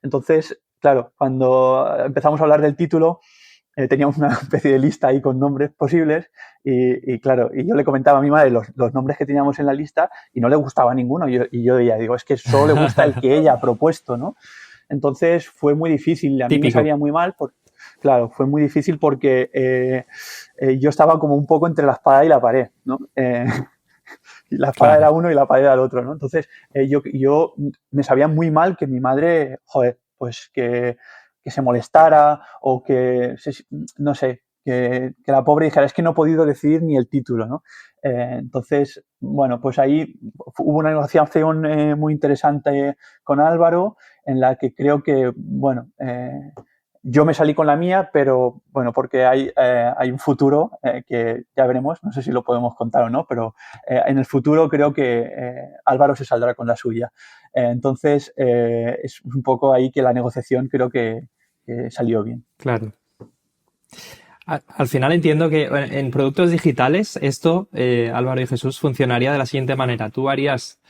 Entonces, claro, cuando empezamos a hablar del título, teníamos una especie de lista ahí con nombres posibles claro, y yo le comentaba a mi madre los nombres que teníamos en la lista y no le gustaba ninguno. Y yo ella digo, es que solo le gusta el que ella ha propuesto, ¿no? Entonces fue muy difícil, a mí me salía muy mal, claro, fue muy difícil porque yo estaba como un poco entre la espada y la pared, ¿no? Y la espada era uno y la pared era el otro, ¿no? Entonces yo me sabía muy mal que mi madre, joder, pues que se molestara o no sé, que la pobre dijera, es que no he podido decidir ni el título, ¿no? Entonces, bueno, pues ahí hubo una negociación muy interesante con Álvaro en la que creo que, bueno, yo me salí con la mía, pero bueno, porque hay un futuro que ya veremos, no sé si lo podemos contar o no, pero en el futuro creo que Álvaro se saldrá con la suya. Entonces, es un poco ahí que la negociación creo que salió bien. Claro. Al final entiendo que en productos digitales esto, Álvaro y Jesús, funcionaría de la siguiente manera. Tú harías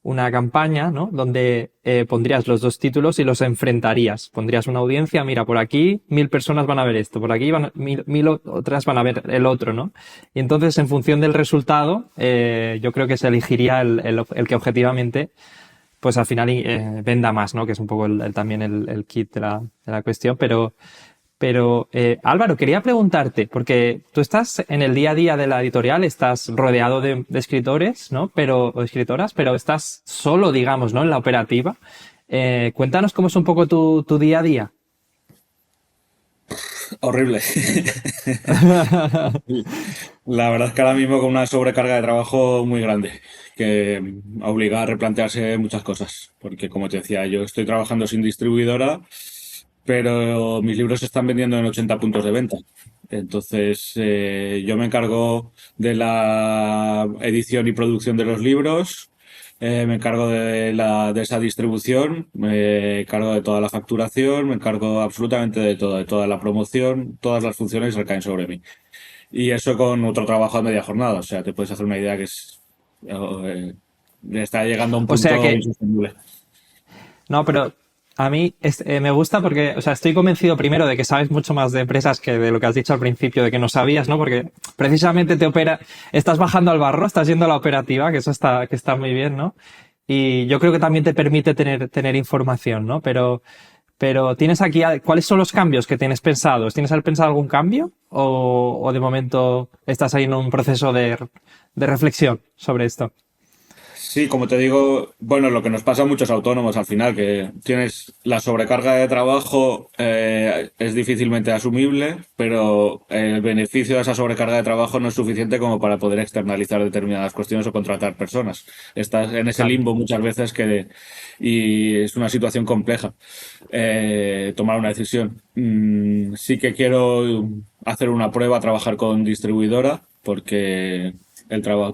una campaña, ¿no? Donde pondrías los dos títulos y los enfrentarías. Pondrías una audiencia, mira, por aquí 1000 personas van a ver esto, por aquí mil otras van a ver el otro, ¿no? Y entonces, en función del resultado, yo creo que se elegiría el que objetivamente, pues al final venda más, ¿no? Que es un poco también el kit de la cuestión, pero Álvaro, quería preguntarte, porque tú estás en el día a día de la editorial, estás rodeado de escritores, ¿no? O escritoras, pero estás solo, digamos, ¿no? En la operativa. Cuéntanos cómo es un poco tu día a día. Horrible. La verdad es que ahora mismo con una sobrecarga de trabajo muy grande, que obliga a replantearse muchas cosas. Porque como te decía, yo estoy trabajando sin distribuidora, pero mis libros se están vendiendo en 80 puntos de venta. Entonces, yo me encargo de la edición y producción de los libros, me encargo de esa distribución, me encargo de toda la facturación, me encargo absolutamente de todo, de toda la promoción, todas las funciones recaen sobre mí. Y eso con otro trabajo a media jornada, o sea, te puedes hacer una idea que está llegando a un O sea punto que, insostenible. no, pero a mí me gusta porque, o sea, estoy convencido primero de que sabes mucho más de empresas que de lo que has dicho al principio, de que no sabías, ¿no? Porque precisamente estás bajando al barro, estás yendo a la operativa, que que está muy bien, ¿no? Y yo creo que también te permite tener información, ¿no? Pero tienes aquí, ¿cuáles son los cambios que tienes pensados? ¿Tienes pensado algún cambio? ¿O de momento estás ahí en un proceso de reflexión sobre esto? Sí, como te digo, bueno, lo que nos pasa a muchos autónomos al final, que tienes la sobrecarga de trabajo, es difícilmente asumible, pero el beneficio de esa sobrecarga de trabajo no es suficiente como para poder externalizar determinadas cuestiones o contratar personas. Estás en ese Claro. limbo muchas veces y es una situación compleja, tomar una decisión. Sí que quiero hacer una prueba, trabajar con distribuidora, porque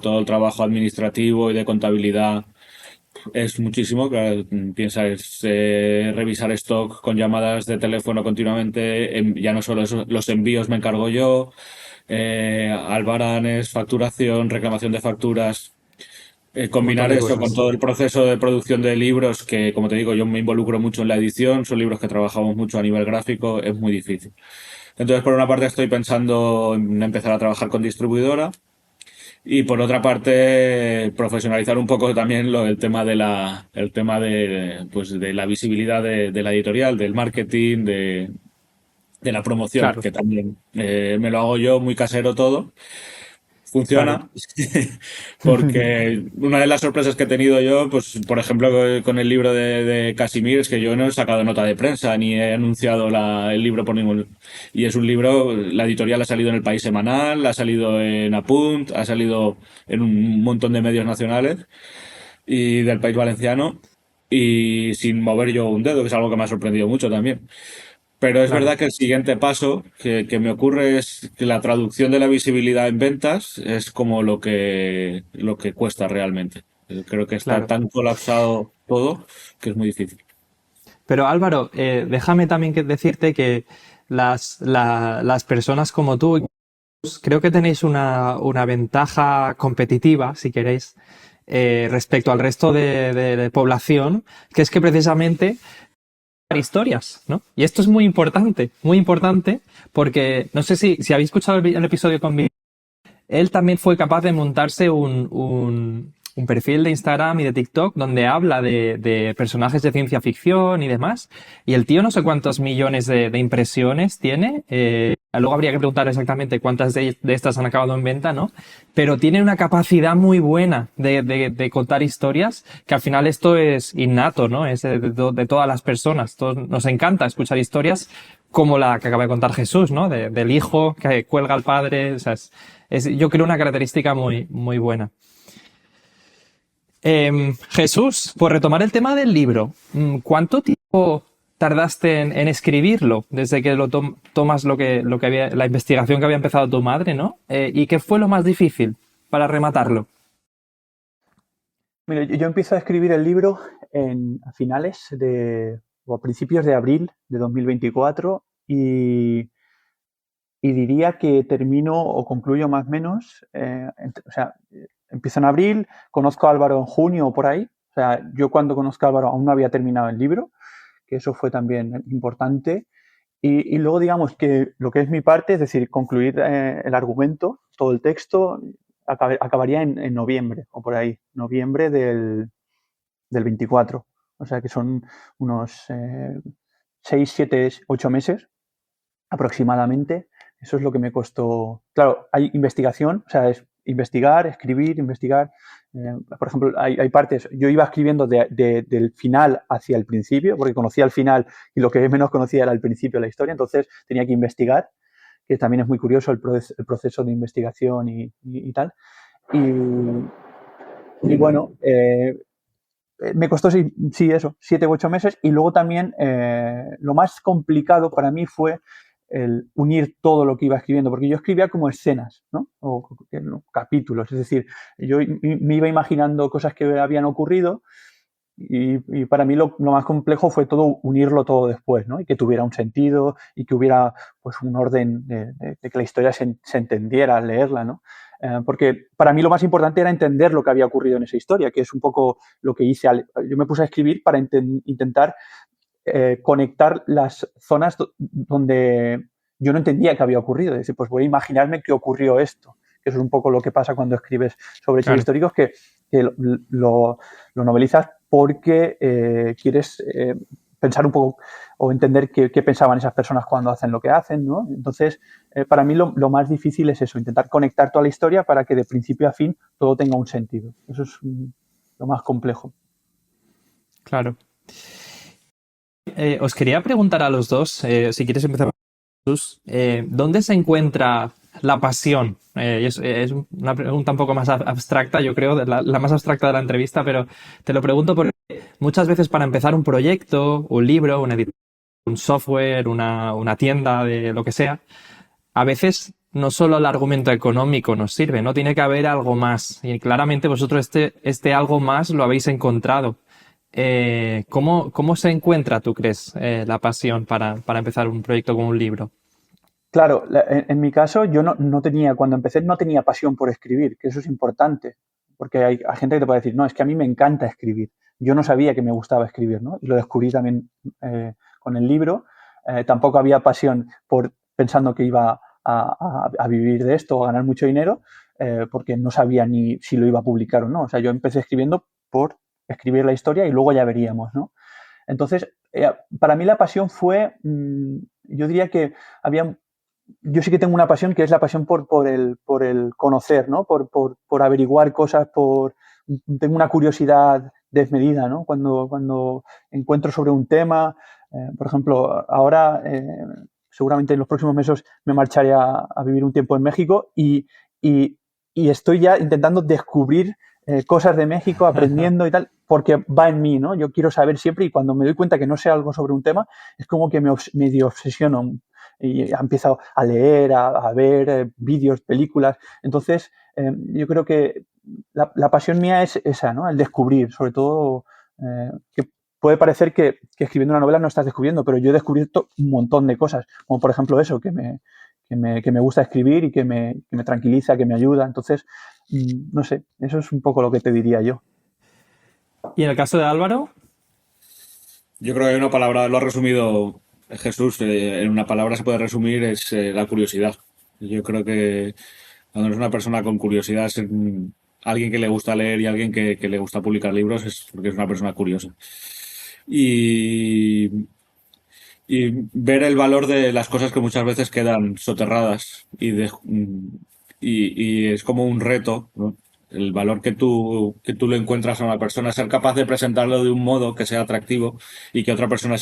todo el trabajo administrativo y de contabilidad es muchísimo. Claro, piensa, es revisar stock con llamadas de teléfono continuamente. Ya no solo eso, los envíos me encargo yo, albaranes, facturación, reclamación de facturas. Un montón Combinar de eso con cosas. todo el proceso de producción de libros, que como te digo, yo me involucro mucho en la edición, son libros que trabajamos mucho a nivel gráfico, es muy difícil. Entonces, por una parte, estoy pensando en empezar a trabajar con distribuidora. Y por otra parte, profesionalizar un poco también el tema pues de la visibilidad de la editorial, del marketing, de la promoción, Claro, que también me lo hago yo muy casero todo. claro. Funciona, porque una de las sorpresas que he tenido yo, pues por ejemplo con el libro de Casimir, es que yo no he sacado nota de prensa ni he anunciado el libro por ningún... Y es un libro, la editorial ha salido en El País Semanal, ha salido en Apunt, ha salido en un montón de medios nacionales y del país valenciano, y sin mover yo un dedo, que es algo que me ha sorprendido mucho también. Pero es Claro, verdad que el siguiente paso que me ocurre es que la traducción de la visibilidad en ventas es como lo que cuesta realmente. Creo que está claro. tan colapsado todo que es muy difícil. Pero Álvaro, déjame también decirte que las personas como tú, creo que tenéis una ventaja competitiva, si queréis, respecto al resto de población, que es que precisamente historias, ¿no? Y esto es muy importante, porque no sé si habéis escuchado el episodio con Miguel. Él también fue capaz de montarse un perfil de Instagram y de TikTok donde habla de personajes de ciencia ficción y demás. Y el tío no sé cuántos millones de impresiones tiene. Luego habría que preguntar exactamente cuántas de estas han acabado en venta, ¿no? Pero tiene una capacidad muy buena de contar historias, que al final esto es innato, ¿no? Es de todas las personas. Todos nos encanta escuchar historias como la que acaba de contar Jesús, ¿no? Del hijo que cuelga al padre. O sea, yo creo una característica muy buena. Jesús, por retomar el tema del libro, ¿cuánto tiempo tardaste en escribirlo desde que tomas lo que había, la investigación que había empezado tu madre, ¿no? ¿Y qué fue lo más difícil para rematarlo? Mira, yo empiezo a escribir el libro a finales o a principios de abril de 2024 y diría que termino o concluyo más o menos, o sea, empiezo en abril, conozco a Álvaro en junio o por ahí. O sea, yo cuando conozco a Álvaro aún no había terminado el libro, que eso fue también importante. Y luego digamos que lo que es mi parte, es decir, concluir el argumento, todo el texto, acabaría en noviembre o por ahí, noviembre del 24. O sea que son unos 6, 7, 8 meses aproximadamente. Eso es lo que me costó. Claro, hay investigación, o sea, es investigar, escribir, investigar. Por ejemplo, hay partes, yo iba escribiendo del final hacia el principio, porque conocía el final y lo que menos conocía era el principio de la historia, entonces tenía que investigar, que también es muy curioso el proceso de investigación y tal. Y bueno, me costó, sí, eso, 7 u 8 meses. Y luego también lo más complicado para mí fue el unir todo lo que iba escribiendo, porque yo escribía como escenas, ¿no? O capítulos, es decir, yo me iba imaginando cosas que habían ocurrido y para mí lo más complejo fue todo unirlo todo después, ¿no? Y que tuviera un sentido y que hubiera pues un orden de que la historia se entendiera al leerla, ¿no? Porque para mí lo más importante era entender lo que había ocurrido en esa historia, que es un poco lo que hice. Yo me puse a escribir para intentar conectar las zonas donde yo no entendía que había ocurrido. Es decir, pues voy a imaginarme que ocurrió esto. Que eso es un poco lo que pasa cuando escribes sobre hechos Claro. históricos, que lo novelizas porque quieres pensar un poco o entender qué pensaban esas personas cuando hacen lo que hacen, ¿no? Entonces, para mí lo más difícil es eso, intentar conectar toda la historia para que de principio a fin todo tenga un sentido. Eso es lo más complejo. Claro. Os quería preguntar a los dos, si quieres empezar con Jesús, ¿dónde se encuentra la pasión? Es una pregunta un poco más abstracta, yo creo, la más abstracta de la entrevista, pero te lo pregunto porque muchas veces para empezar un proyecto, un libro, una edición, un software, una tienda de lo que sea, a veces no solo el argumento económico nos sirve, ¿no? Tiene que haber algo más. Y claramente vosotros este algo más lo habéis encontrado. ¿Cómo se encuentra, tú crees, la pasión para empezar un proyecto como un libro? Claro, en mi caso yo no tenía, cuando empecé no tenía pasión por escribir, que eso es importante, porque hay gente que te puede decir, no, es que a mí me encanta escribir. Yo no sabía que me gustaba escribir, ¿no? Y lo descubrí también con el libro. Tampoco había pasión pensando que iba a vivir de esto o a ganar mucho dinero, porque no sabía ni si lo iba a publicar o no. O sea, yo empecé escribiendo por escribir la historia y luego ya veríamos, ¿no? Entonces, para mí la pasión fue, yo diría que había yo sí que tengo una pasión que es la pasión por el conocer, ¿no? Por averiguar cosas, tengo una curiosidad desmedida, ¿no? Cuando encuentro sobre un tema, por ejemplo, ahora seguramente en los próximos meses me marcharé a vivir un tiempo en México y estoy ya intentando descubrir cosas de México, aprendiendo y tal, porque va en mí, ¿no? Yo quiero saber siempre y cuando me doy cuenta que no sé algo sobre un tema, es como que medio obsesiono y empiezo a leer, a ver vídeos, películas. Entonces, yo creo que la pasión mía es esa, ¿no? El descubrir, sobre todo, que puede parecer que escribiendo una novela no estás descubriendo, pero yo he descubierto un montón de cosas, como por ejemplo eso, que me gusta escribir y que me tranquiliza, que me ayuda. Entonces, no sé, eso es un poco lo que te diría yo. Y en el caso de Álvaro, Yo creo que hay una palabra, lo ha resumido Jesús, en una palabra se puede resumir, es la curiosidad. Yo creo que cuando eres una persona con curiosidad, alguien que le gusta leer y alguien que le gusta publicar libros, es porque es una persona curiosa. Y, y ver el valor de las cosas que muchas veces quedan soterradas y es como un reto, ¿no? El valor que tú le encuentras a una persona, ser capaz de presentarlo de un modo que sea atractivo y que otra persona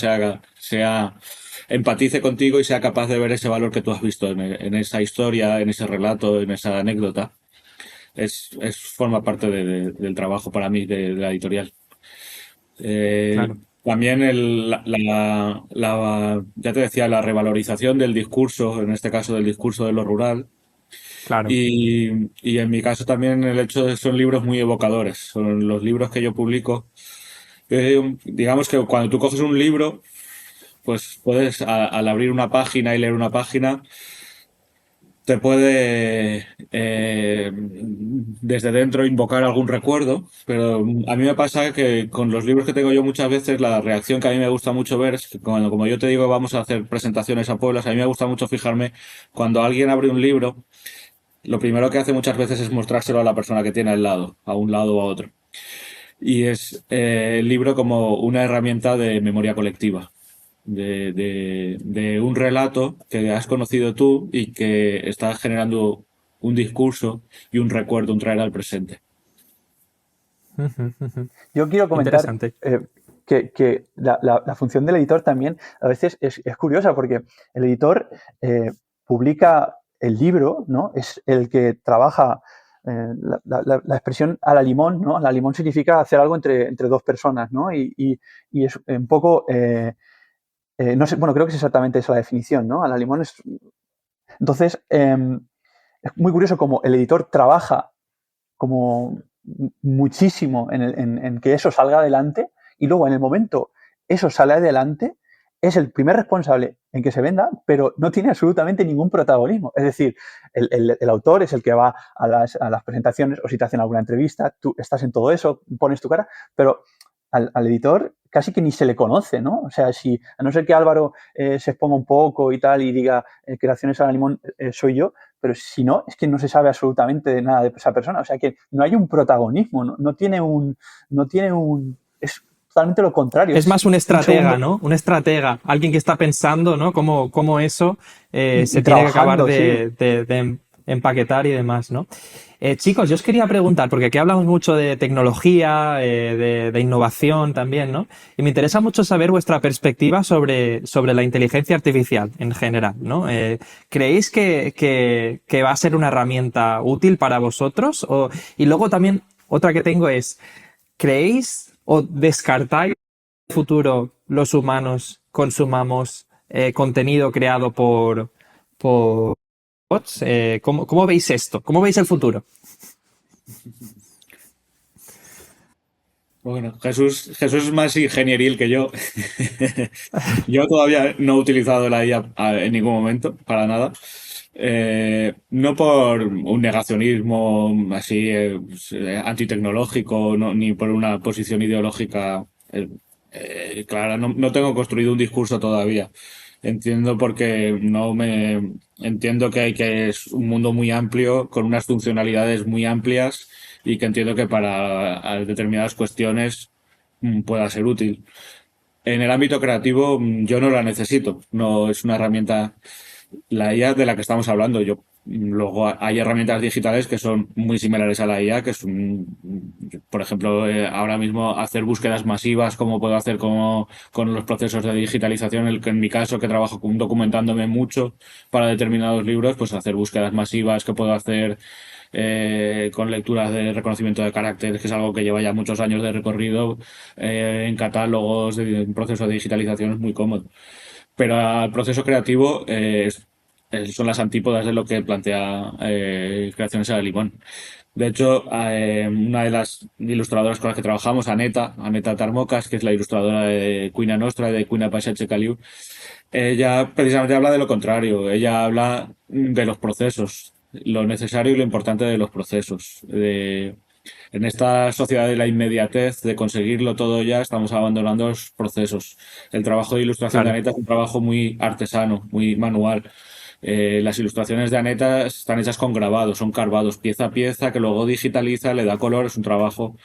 empatice contigo y sea capaz de ver ese valor que tú has visto en esa historia, en ese relato, en esa anécdota. Forma parte del trabajo para mí de la editorial. claro, También ya te decía, la revalorización del discurso, en este caso del discurso de lo rural. claro. Y en mi caso también el hecho de son libros muy evocadores. Son los libros que yo publico. Digamos que cuando tú coges un libro, pues puedes, al abrir una página y leer una página, te puede desde dentro invocar algún recuerdo, pero a mí me pasa que con los libros que tengo yo muchas veces la reacción que a mí me gusta mucho ver es que cuando, como yo te digo, vamos a hacer presentaciones a pueblos, a mí me gusta mucho fijarme cuando alguien abre un libro, lo primero que hace muchas veces es mostrárselo a la persona que tiene al lado, a un lado o a otro. Y es el libro como una herramienta de memoria colectiva de un relato que has conocido tú y que está generando un discurso y un recuerdo, un traer al presente. Yo quiero comentar Interesante. que la función del editor también a veces es curiosa porque el editor publica el libro, ¿no? Es el que trabaja la expresión a la limón, ¿no? A la limón significa hacer algo entre dos personas, ¿no? Y es un poco, no sé, bueno, creo que es exactamente esa la definición, ¿no? A la limón es... Entonces, es muy curioso como el editor trabaja como muchísimo en que eso salga adelante y luego en el momento eso sale adelante, es el primer responsable en que se venda, pero no tiene absolutamente ningún protagonismo. Es decir, el autor es el que va a las presentaciones o si te hacen alguna entrevista, tú estás en todo eso, pones tu cara, pero al editor casi que ni se le conoce, ¿no? O sea, si a no ser que Álvaro se exponga un poco y tal y diga creaciones a la limón soy yo, pero si no, es que no se sabe absolutamente de nada de esa persona. O sea que no hay un protagonismo, no tiene un, es totalmente lo contrario. Es más un estratega, segundo, ¿no? Un estratega, alguien que está pensando, ¿no? Cómo eso se y tiene que acabar trabajando, sí. de empaquetar y demás, ¿no? Chicos, yo os quería preguntar, porque aquí hablamos mucho de tecnología, de innovación también, ¿no? Y me interesa mucho saber vuestra perspectiva sobre la inteligencia artificial en general, ¿no? ¿Creéis que va a ser una herramienta útil para vosotros? Y luego también, otra que tengo es, ¿creéis o descartáis que en el futuro los humanos consumamos contenido creado por bots? ¿Cómo veis esto? ¿Cómo veis el futuro? Bueno, Jesús es más ingenieril que yo. Yo todavía no he utilizado la IA en ningún momento, para nada. No por un negacionismo así antitecnológico, ni por una posición ideológica clara. No tengo construido un discurso todavía. Entiendo porque no me entiendo que es un mundo muy amplio, con unas funcionalidades muy amplias y que entiendo que para determinadas cuestiones pueda ser útil. En el ámbito creativo yo no la necesito, no es una herramienta, la IA de la que estamos hablando, yo Luego hay herramientas digitales que son muy similares a la IA, que por ejemplo, ahora mismo hacer búsquedas masivas, como puedo hacer con los procesos de digitalización, en mi caso, que trabajo documentándome mucho para determinados libros, pues hacer búsquedas masivas que puedo hacer con lecturas de reconocimiento de caracteres, que es algo que lleva ya muchos años de recorrido en catálogos, en procesos de digitalización, es muy cómodo. Pero al proceso creativo son las antípodas de lo que plantea Creaciones a Limón. De hecho, una de las ilustradoras con las que trabajamos, Aneta Tarmocas, que es la ilustradora de Cuina Nostra y de Cuina Paisatge Caliu, ella precisamente habla de lo contrario. Ella habla de los procesos, lo necesario y lo importante de los procesos. En esta sociedad de la inmediatez, de conseguirlo todo ya, estamos abandonando los procesos. El trabajo de ilustración de Claro. Aneta es un trabajo muy artesano, muy manual. Las ilustraciones de Aneta están hechas con grabados, son carvados pieza a pieza, que luego digitaliza, le da color, es un trabajo.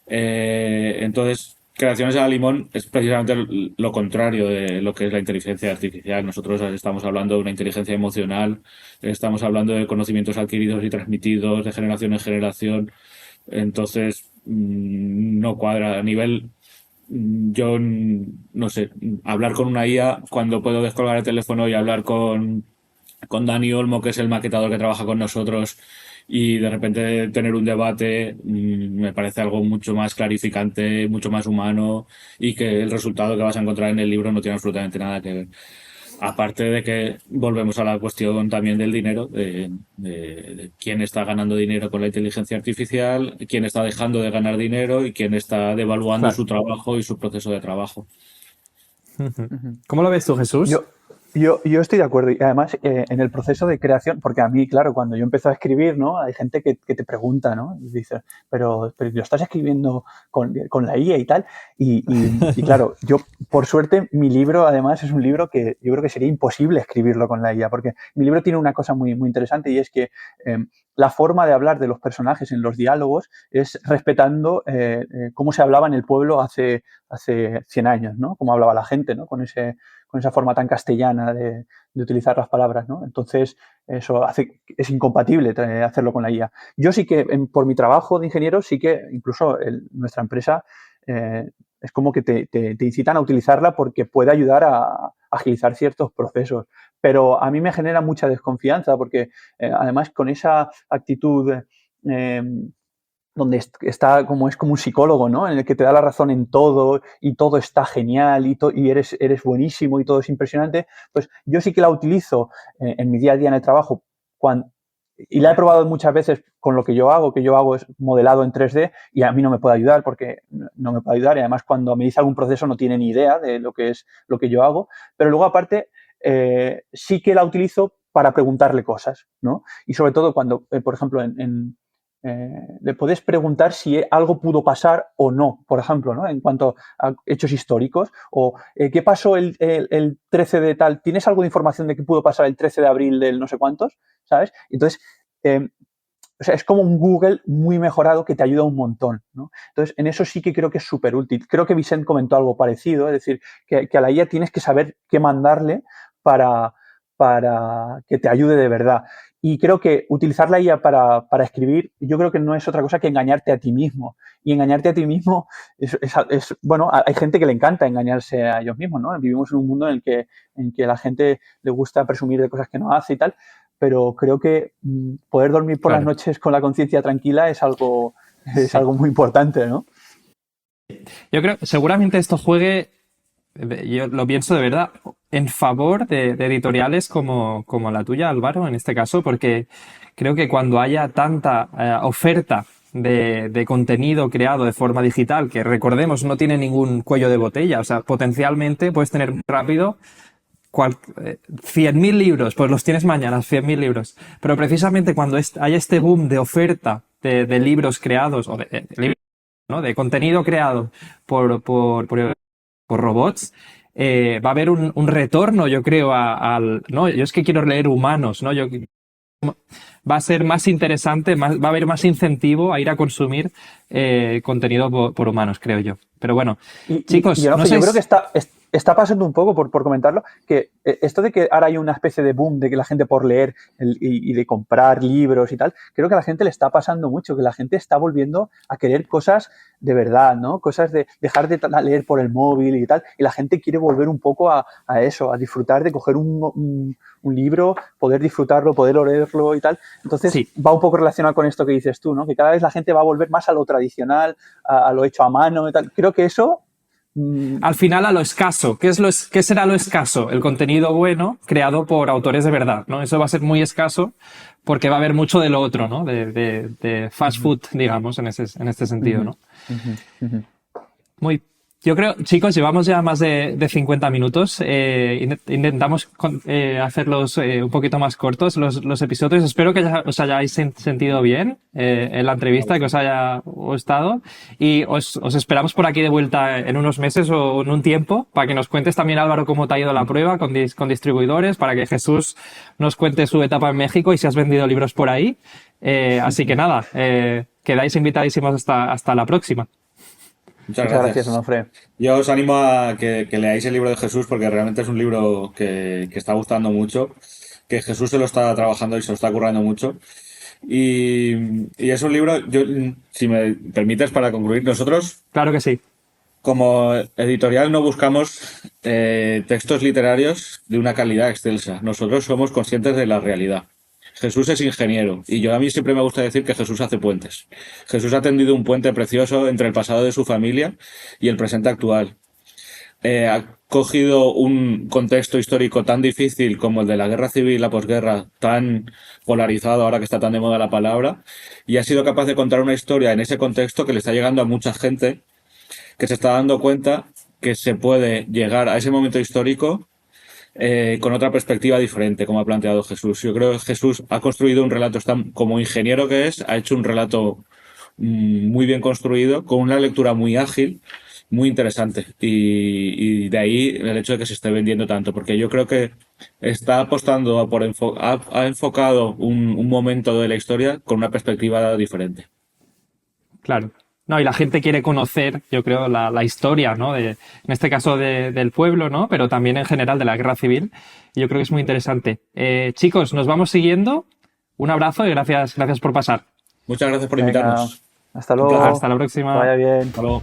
Entonces, Creaciones a la Limón es precisamente lo contrario de lo que es la inteligencia artificial. Nosotros estamos hablando de una inteligencia emocional, estamos hablando de conocimientos adquiridos y transmitidos de generación en generación. Entonces, no cuadra. A nivel, yo no sé, hablar con una IA cuando puedo descolgar el teléfono y hablar con Dani Olmo, que es el maquetador que trabaja con nosotros, y de repente tener un debate, me parece algo mucho más clarificante, mucho más humano, y que el resultado que vas a encontrar en el libro no tiene absolutamente nada que ver. Aparte de que volvemos a la cuestión también del dinero, de quién está ganando dinero con la inteligencia artificial, quién está dejando de ganar dinero y quién está devaluando Claro. su trabajo y su proceso de trabajo. Ujú. ¿Cómo lo ves tú, Jesús? Yo, yo estoy de acuerdo y además en el proceso de creación, porque a mí, claro, cuando yo empecé a escribir, ¿no? Hay gente que te pregunta, ¿no? Y dice, pero lo estás escribiendo con la IA y tal. Y claro, yo, por suerte, mi libro además es un libro que yo creo que sería imposible escribirlo con la IA, porque mi libro tiene una cosa muy, muy interesante y es que la forma de hablar de los personajes en los diálogos es respetando cómo se hablaba en el pueblo hace 100 años, ¿no? Cómo hablaba la gente, ¿no? Con esa forma tan castellana de utilizar las palabras, ¿no? Entonces, eso es incompatible hacerlo con la IA. Yo sí que, por mi trabajo de ingeniero, sí que incluso nuestra empresa es como que te incitan a utilizarla porque puede ayudar a agilizar ciertos procesos. Pero a mí me genera mucha desconfianza porque además con esa actitud donde está como es como un psicólogo, ¿no? En el que te da la razón en todo y todo está genial y eres buenísimo y todo es impresionante, pues yo sí que la utilizo en mi día a día en el trabajo y la he probado muchas veces con lo que yo hago es modelado en 3D y a mí no me puede ayudar porque no me puede ayudar y además cuando me dice algún proceso no tiene ni idea de lo que es lo que yo hago, pero luego aparte sí que la utilizo para preguntarle cosas, ¿no? Y sobre todo cuando, por ejemplo, le puedes preguntar si algo pudo pasar o no, por ejemplo, ¿no? En cuanto a hechos históricos, o qué pasó el 13 de tal, ¿tienes algo de información de qué pudo pasar el 13 de abril del no sé cuántos? ¿Sabes? Entonces, o sea, es como un Google muy mejorado que te ayuda un montón, ¿no? Entonces, en eso sí que creo que es súper útil. Creo que Vicent comentó algo parecido, es decir, que a la IA tienes que saber qué mandarle para, para que te ayude de verdad. Y creo que utilizar la IA para escribir, yo creo que no es otra cosa que engañarte a ti mismo. Y engañarte a ti mismo bueno, hay gente que le encanta engañarse a ellos mismos, ¿no? Vivimos en un mundo en que a la gente le gusta presumir de cosas que no hace y tal, pero creo que poder dormir por las Claro. noches con la conciencia tranquila es algo muy importante, ¿no? Yo creo que seguramente esto juegue, yo lo pienso de verdad, en favor de editoriales como la tuya, Álvaro, en este caso, porque creo que cuando haya tanta oferta de contenido creado de forma digital, que recordemos no tiene ningún cuello de botella, o sea, potencialmente puedes tener muy rápido 100.000 libros, pues los tienes mañana, 100.000 libros. Pero precisamente cuando haya este boom de oferta de libros creados, o de libros, ¿no? De contenido creado por robots, va a haber un retorno, yo creo, no, yo es que quiero leer humanos, ¿no? Va a ser más interesante, va a haber más incentivo a ir a consumir contenido por humanos, creo yo. Pero bueno, chicos, yo, no yo sé. creo que está pasando un poco, por comentarlo, que esto de que ahora hay una especie de boom de que la gente por leer y de comprar libros y tal, creo que a la gente le está pasando mucho, que la gente está volviendo a querer cosas de verdad, ¿no? Cosas de dejar de leer por el móvil y tal, y la gente quiere volver un poco a eso, a disfrutar de coger un libro, poder disfrutarlo, poder leerlo y tal. Entonces Sí. va un poco relacionado con esto que dices tú, ¿no? Que cada vez la gente va a volver más a lo tradicional, a lo hecho a mano y tal. Creo que eso... Al final a lo escaso. ¿Qué será lo escaso? El contenido bueno creado por autores de verdad, ¿no? Eso va a ser muy escaso porque va a haber mucho de lo otro, ¿no? De fast food, digamos, en este sentido, ¿no? Yo creo, chicos, llevamos ya más de 50 minutos. Intentamos hacerlos un poquito más cortos los episodios. Espero que os hayáis sentido bien en la entrevista, que os haya gustado. Y os esperamos por aquí de vuelta en unos meses o en un tiempo para que nos cuentes también, Álvaro, cómo te ha ido la prueba con distribuidores, para que Jesús nos cuente su etapa en México y si has vendido libros por ahí. Así que nada, quedáis invitadísimos hasta la próxima. Muchas Muchas gracias. gracias, Onofre. Yo os animo a que leáis el libro de Jesús porque realmente es un libro que está gustando mucho, que Jesús se lo está trabajando y se lo está currando mucho. Y es un libro, si me permites para concluir, nosotros Claro que sí. como editorial no buscamos textos literarios de una calidad excelsa. Nosotros somos conscientes de la realidad. Jesús es ingeniero y a mí siempre me gusta decir que Jesús hace puentes. Jesús ha tendido un puente precioso entre el pasado de su familia y el presente actual. Ha cogido un contexto histórico tan difícil como el de la guerra civil, la posguerra, tan polarizado ahora que está tan de moda la palabra, y ha sido capaz de contar una historia en ese contexto que le está llegando a mucha gente que se está dando cuenta que se puede llegar a ese momento histórico con otra perspectiva diferente, como ha planteado Jesús. Yo creo que Jesús ha construido un relato, como ingeniero que es, ha hecho un relato muy bien construido, con una lectura muy ágil, muy interesante. Y de ahí el hecho de que se esté vendiendo tanto, porque yo creo que está apostando ha enfocado un momento de la historia con una perspectiva diferente. Claro. No, y la gente quiere conocer, yo creo, la historia, ¿no? En este caso del pueblo, ¿no? Pero también en general de la guerra civil. Y yo creo que es muy interesante. Chicos, nos vamos siguiendo. Un abrazo y gracias por pasar. Muchas gracias por Venga, invitarnos. hasta luego. Hasta la próxima. Que vaya bien. Hasta luego.